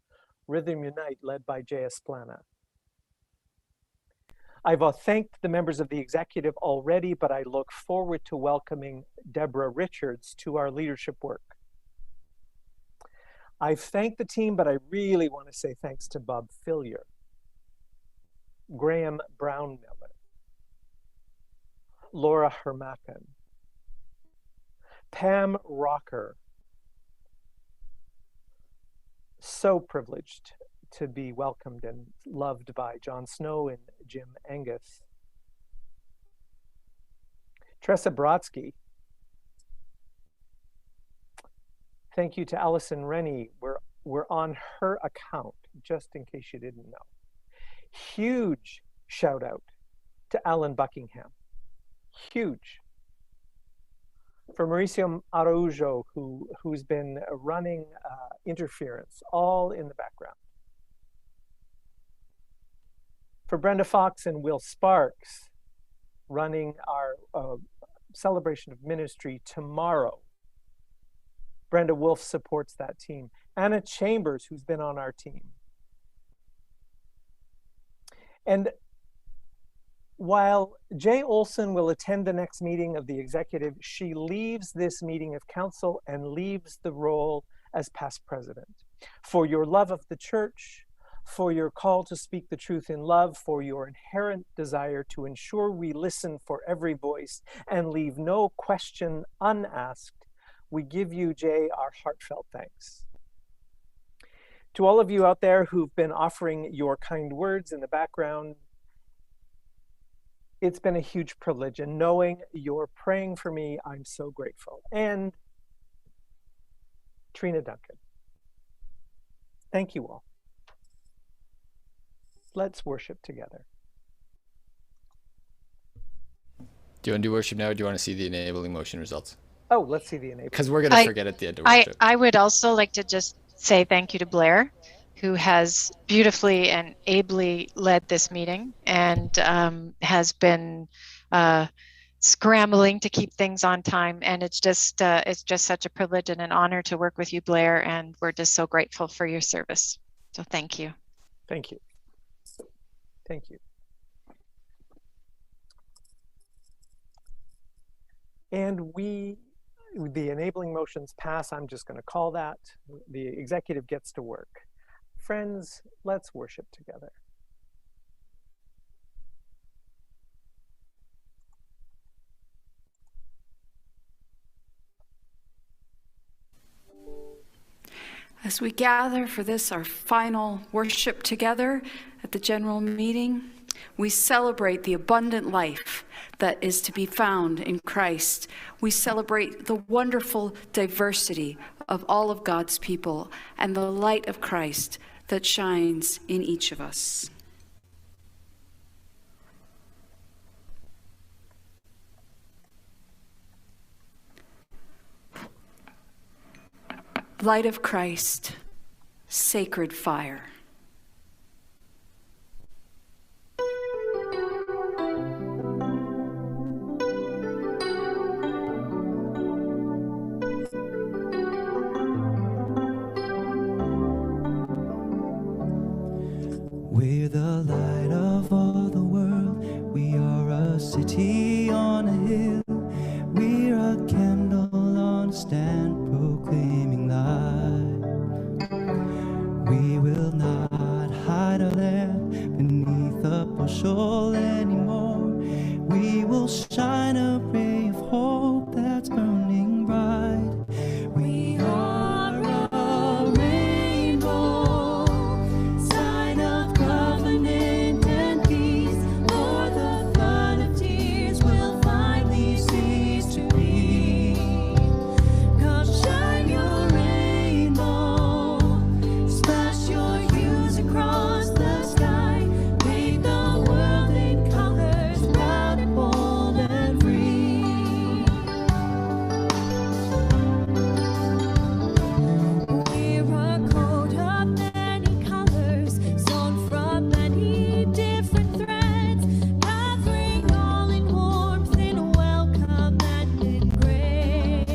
Rhythm Unite, led by Jay Esplana. I've thanked the members of the executive already, but I look forward to welcoming Deborah Richards to our leadership work. I've thanked the team, but I really want to say thanks to Bob Fillier, Graham Brownmiller, Laura Hermacken, Pam Rocker. So privileged to be welcomed and loved by John Snow and Jim Angus. Tressa Brodsky. Thank you to Allison Rennie. We're on her account, just in case you didn't know. Huge shout out to Alan Buckingham. Huge. For Mauricio Araujo, who's been running interference all in the background. For Brenda Fox and Will Sparks, running our celebration of ministry tomorrow. Brenda Wolf supports that team. Anna Chambers, who's been on our team. And while Jay Olson will attend the next meeting of the executive, she leaves this meeting of council and leaves the role as past president. For your love of the church, for your call to speak the truth in love, for your inherent desire to ensure we listen for every voice and leave no question unasked, we give you, Jay, our heartfelt thanks. To all of you out there who've been offering your kind words in the background, it's been a huge privilege, and knowing you're praying for me, I'm so grateful. And Trina Duncan, thank you all. Let's worship together. Do you want to do worship now, or do you want to see the enabling motion results? Oh, let's see the enabling. Because we're going to forget at the end of worship. I would also like to just say thank you to Blair, who has beautifully and ably led this meeting and has been scrambling to keep things on time. And it's just such a privilege and an honor to work with you, Blair. And we're just so grateful for your service. So thank you. Thank you. Thank you. And the enabling motions pass. I'm just going to call that. The executive gets to work. Friends, let's worship together. As we gather for this, our final worship together at the general meeting, we celebrate the abundant life that is to be found in Christ. We celebrate the wonderful diversity of all of God's people and the light of Christ that shines in each of us. Light of Christ, sacred fire. partial anymore. We will shine a ray of hope that's burning bright. We are a rainbow, sign of covenant and peace. For the flood of tears will finally cease to be. Come shine your rainbow, splash your hues across the sky. Paint the world in colors, proud and bold and free. We're a coat of many colors, sewn from many different threads, gathering all in warmth, in welcome and in grace.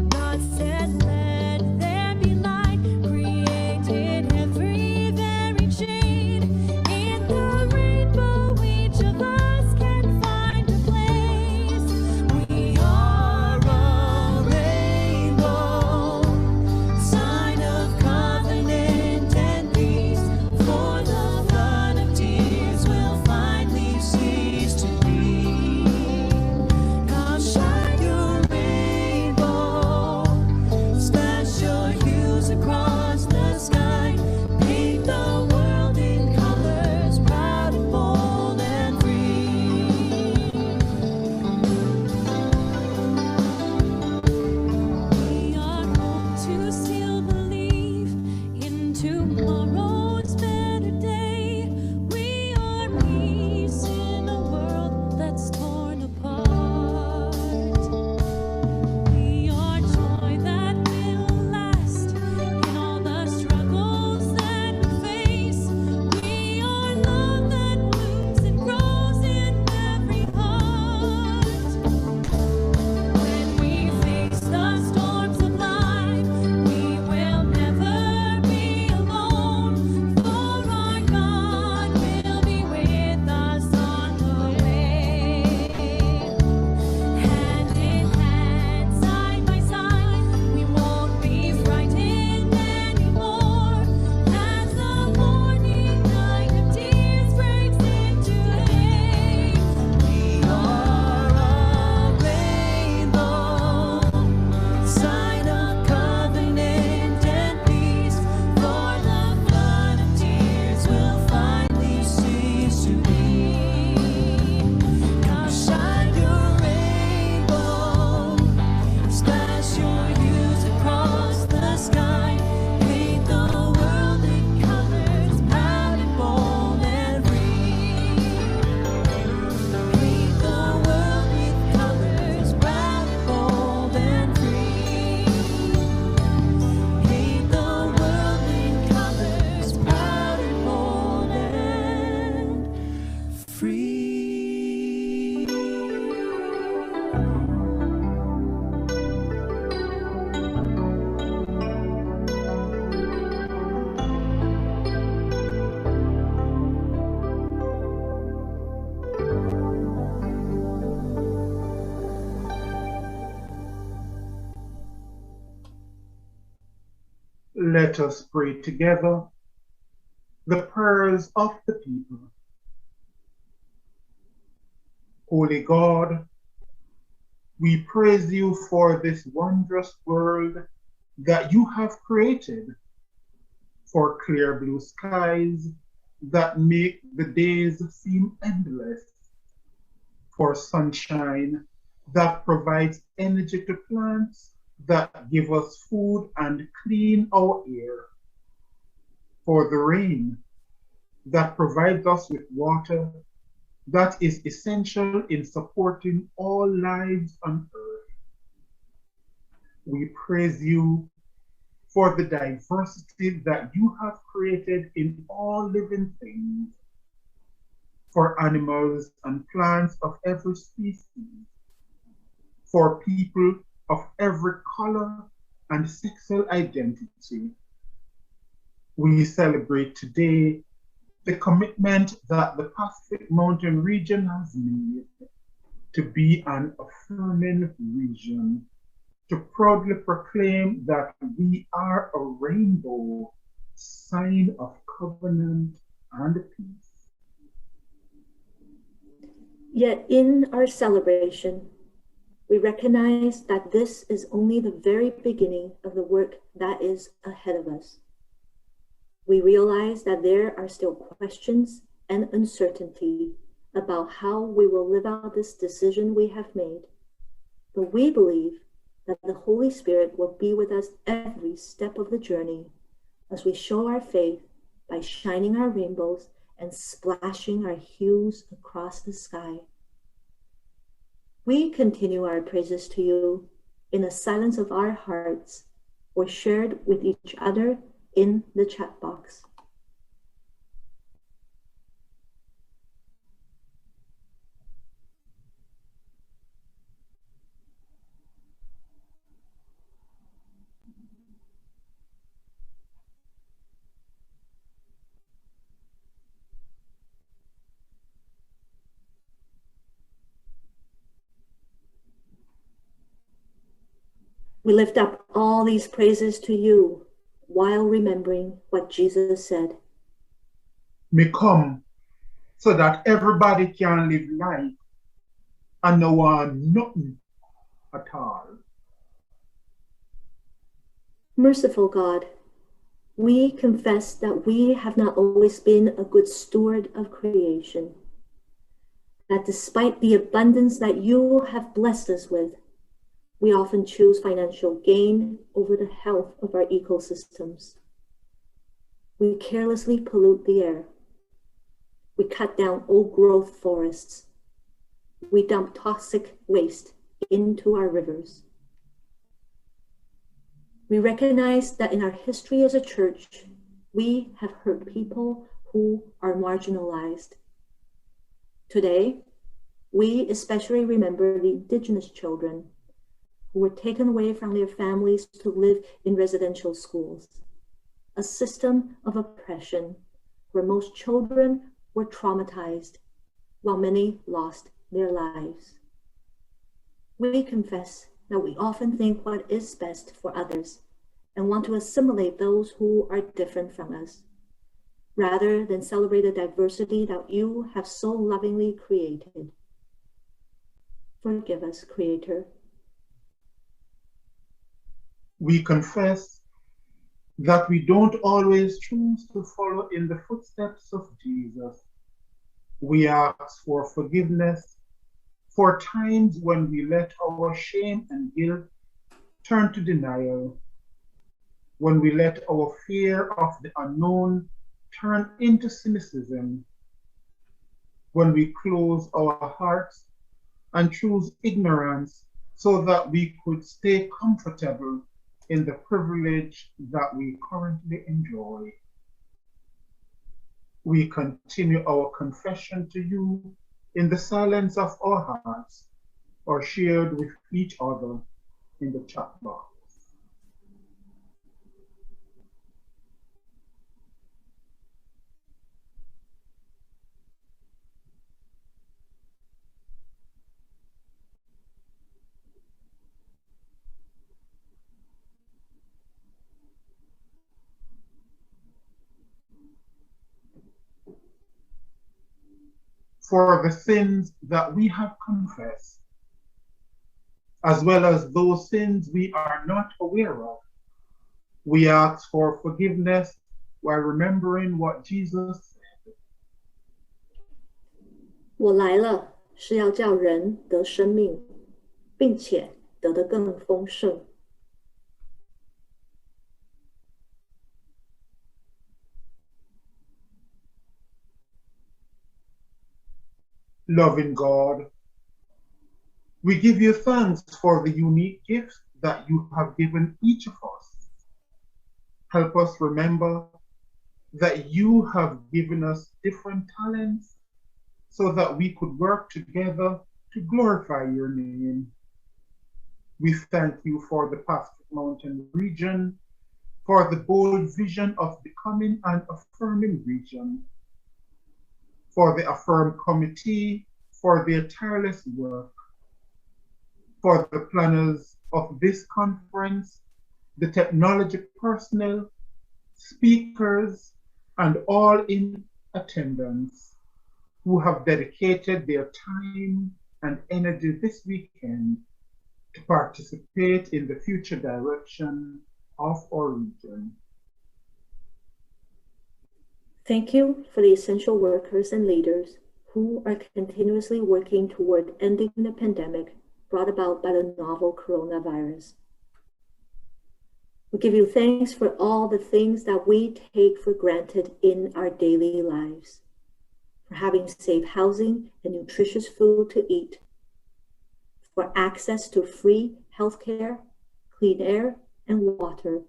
God said, let there be light, created every varied shade. In the rainbow, each of us can find a place. We are a rainbow, sign of covenant and peace. For the flood of tears will finally cease to be. Come shine your rainbow, splash your hues across the sky. Paint the world in colors, proud and bold and free. We are home to still believe in tomorrow's better day. We are peace in a world that's torn apart. We are joy that will last in all the struggles that we face. We are love that blooms and grows in every heart. When we face the storms of life, we will never be alone. For our God will be with us on the way. Hand in hand, side by side, we won't be frightened anymore. As the morning night of tears breaks into day, we are a rainbow, sign of covenant and peace. For the flood of tears will finally cease to be. Come shine your rainbow, splash your hues across the sky. Paint the world in colors, proud and bold and free. Paint the world with colors, proud and bold and free. Paint the world in colors, proud and bold and free. Let us pray together the prayers of the people. Holy God, we praise you for this wondrous world that you have created, for clear blue skies that make the days seem endless, for sunshine that provides energy to plants that give us food and clean our air, for the rain that provides us with water that is essential in supporting all lives on earth. We praise you for the diversity that you have created in all living things, for animals and plants of every species, for people of every color and sexual identity. We celebrate today the commitment that the Pacific Mountain region has made to be an affirming region, to proudly proclaim that we are a rainbow, sign of covenant and peace. Yet in our celebration, we recognize that this is only the very beginning of the work that is ahead of us. We realize that there are still questions and uncertainty about how we will live out this decision we have made. But we believe that the Holy Spirit will be with us every step of the journey as we show our faith by shining our rainbows and splashing our hues across the sky. We continue our praises to you in the silence of our hearts or shared with each other in the chat box. We lift up all these praises to you while remembering what Jesus said. May come so that everybody can live life and no one nothing at all. Merciful God, we confess that we have not always been a good steward of creation, that despite the abundance that you have blessed us with, we often choose financial gain over the health of our ecosystems. We carelessly pollute the air. We cut down old growth forests. We dump toxic waste into our rivers. We recognize that in our history as a church, we have hurt people who are marginalized. Today, we especially remember the Indigenous children who were taken away from their families to live in residential schools, a system of oppression where most children were traumatized while many lost their lives. We confess that we often think what is best for others and want to assimilate those who are different from us, rather than celebrate the diversity that you have so lovingly created. Forgive us, Creator. We confess that we don't always choose to follow in the footsteps of Jesus. We ask for forgiveness for times when we let our shame and guilt turn to denial, when we let our fear of the unknown turn into cynicism, when we close our hearts and choose ignorance so that we could stay comfortable in the privilege that we currently enjoy. We continue our confession to you in the silence of our hearts or shared with each other in the chat box. For the sins that we have confessed, as well as those sins we are not aware of, we ask for forgiveness while remembering what Jesus said. 我来了，是要叫人得生命，并且得得更丰盛。Loving God, we give you thanks for the unique gifts that you have given each of us. Help us remember that you have given us different talents so that we could work together to glorify your name. We thank you for the Pacific Mountain region, for the bold vision of becoming an affirming region, for the Affirm Committee, for their tireless work, for the planners of this conference, the technology personnel, speakers, and all in attendance. who have dedicated their time and energy this weekend to participate in the future direction of our region. Thank you for the essential workers and leaders who are continuously working toward ending the pandemic brought about by the novel coronavirus. We give you thanks for all the things that we take for granted in our daily lives, for having safe housing and nutritious food to eat, for access to free healthcare, clean air, and water,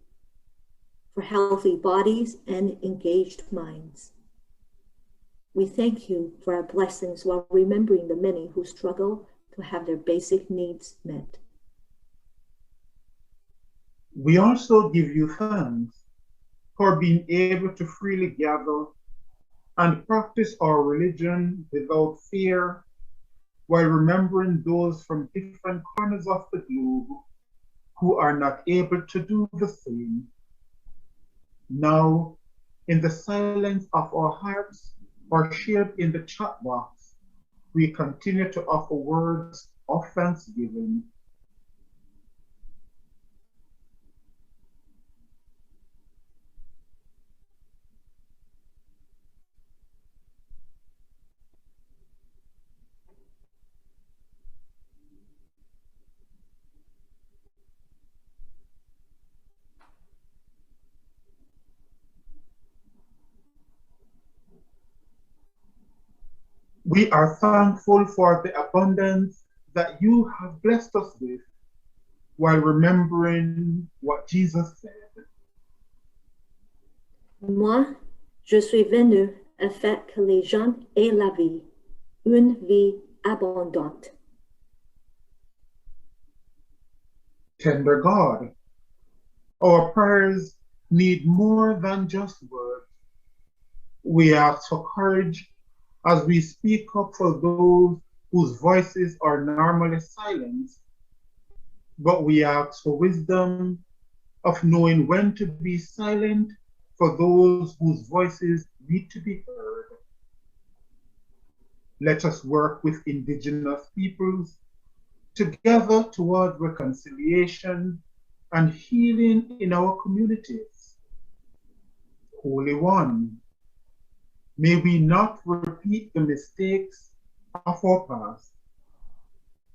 for healthy bodies and engaged minds. We thank you for our blessings while remembering the many who struggle to have their basic needs met. We also give you thanks for being able to freely gather and practice our religion without fear, while remembering those from different corners of the globe who are not able to do the same. Now, in the silence of our hearts or shared in the chat box, we continue to offer words of thanksgiving. We are thankful for the abundance that you have blessed us with, while remembering what Jesus said. Moi, je suis venu afin que les gens aient la vie, une vie abondante. Tender God, our prayers need more than just words. We ask for courage as we speak up for those whose voices are normally silenced, but we ask for wisdom of knowing when to be silent for those whose voices need to be heard. Let us work with indigenous peoples together toward reconciliation and healing in our communities. Holy One, may we not repeat the mistakes of our past.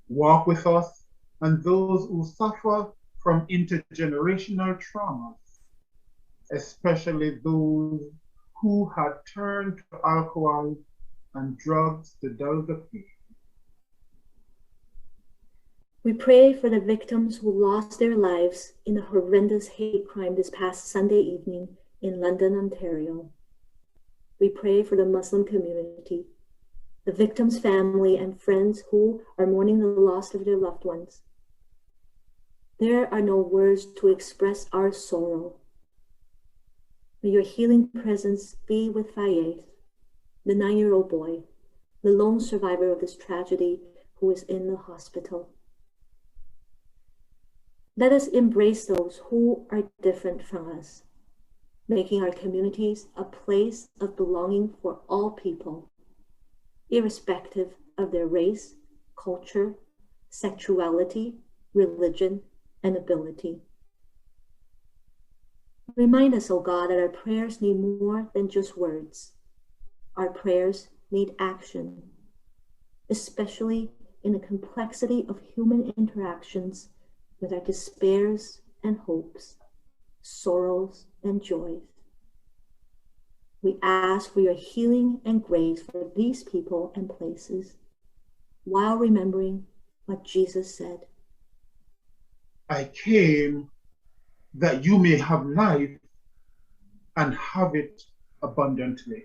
Walk with us and those who suffer from intergenerational traumas, especially those who had turned to alcohol and drugs to dull the pain. We pray for the victims who lost their lives in a horrendous hate crime this past Sunday evening in London, Ontario. We pray for the Muslim community, the victims' family and friends who are mourning the loss of their loved ones. There are no words to express our sorrow. May your healing presence be with Fayez, the 9-year-old boy, the lone survivor of this tragedy who is in the hospital. Let us embrace those who are different from us, making our communities a place of belonging for all people, irrespective of their race, culture, sexuality, religion, and ability. Remind us, O God, that our prayers need more than just words. Our prayers need action, especially in the complexity of human interactions with our despairs and hopes, sorrows and joys. We ask for your healing and grace for these people and places, while remembering what Jesus said. I came that you may have life and have it abundantly.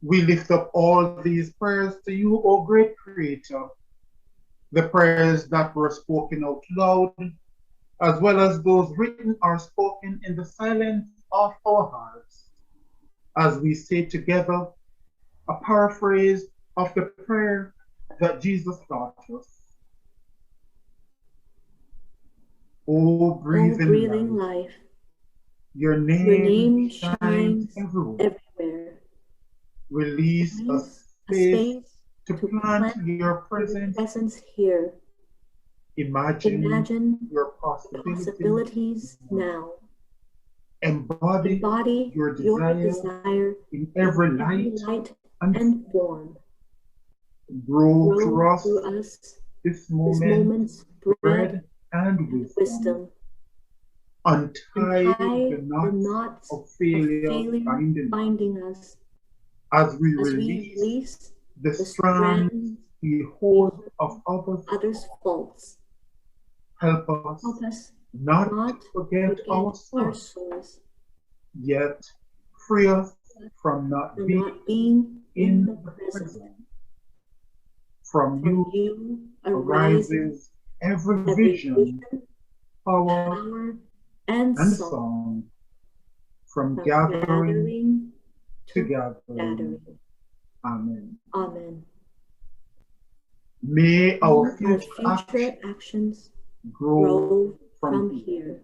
We lift up all these prayers to you, O great Creator, the prayers that were spoken out loud, as well as those written or spoken in the silence of our hearts, as we say together a paraphrase of the prayer that Jesus taught us. O breathing, life, your name shines everywhere. Release a space to plant your presence here. Imagine your possibilities now. Embody your desire in every light and form. Grow through us this moment's bread and wisdom. Untie the knots of failure binding us as we release the strands we hold of others' faults. Help us not forget our source, yet free us from not being in the present. From you arises every vision, power, and song, from gathering to gathering. Amen. Amen. May our future actions grow from here.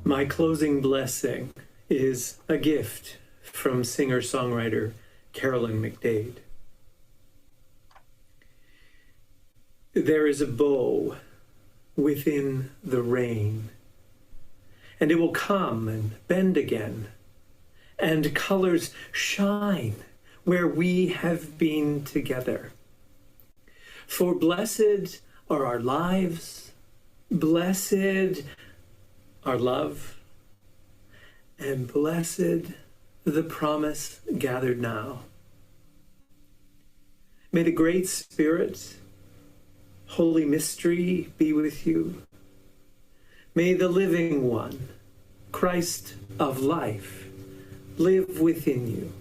My closing blessing is a gift from singer-songwriter Carolyn McDade. There is a bow within the rain, and it will come and bend again, and colors shine where we have been together. For blessed are our lives, blessed our love, and blessed the promise gathered now. May the Great Spirit, Holy Mystery, be with you. May the living one, Christ of life, live within you.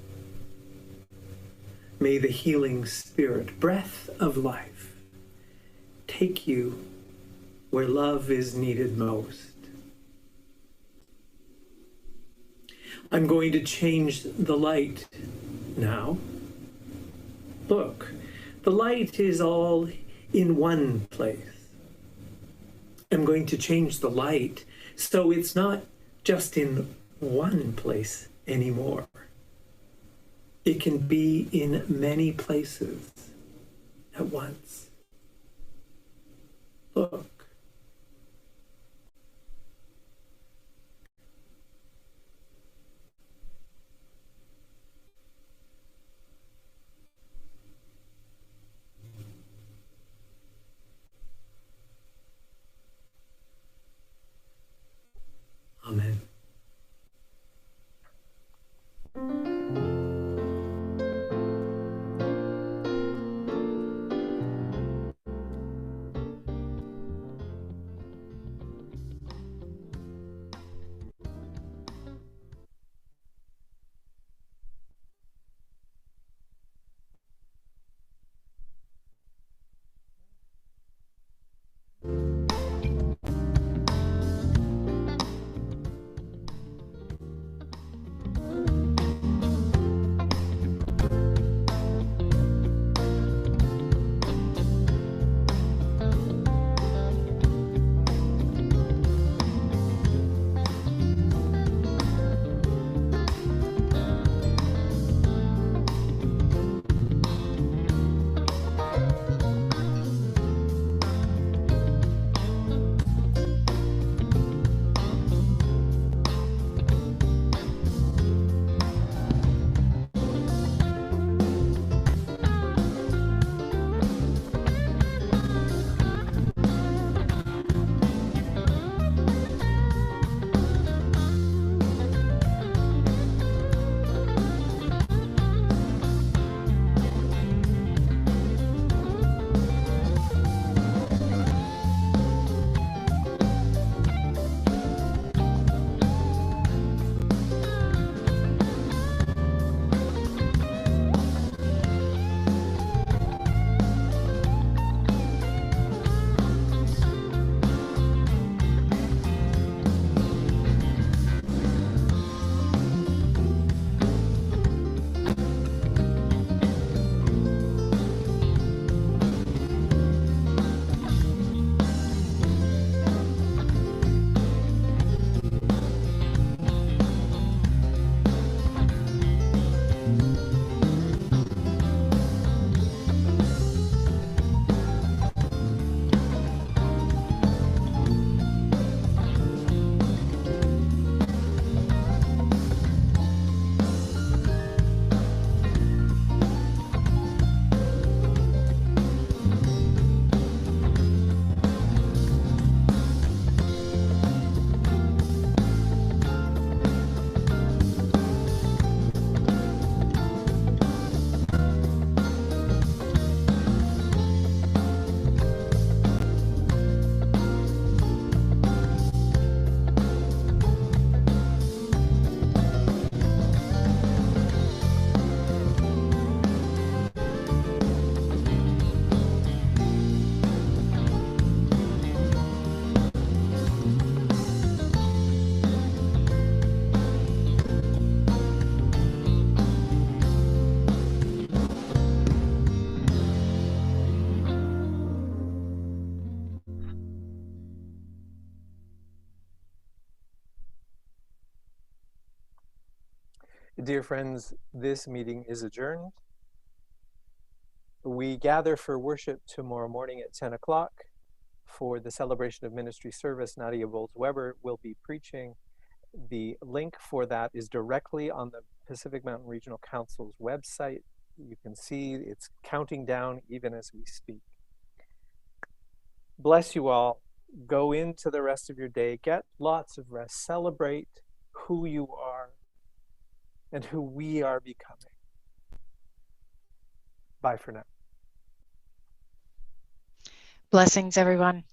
May the healing Spirit, breath of life, take you where love is needed most. I'm going to change the light now. Look, the light is all in one place. I'm going to change the light so it's not just in one place anymore. It can be in many places at once. Look. Amen. Dear friends, this meeting is adjourned. We gather for worship tomorrow morning at 10 o'clock for the celebration of ministry service. Nadia Bowles-Weber will be preaching. The link for that is directly on the Pacific Mountain Regional Council's website. You can see it's counting down even as we speak. Bless you all. Go into the rest of your day. Get lots of rest. Celebrate who you are. and who we are becoming. Bye for now. Blessings, everyone.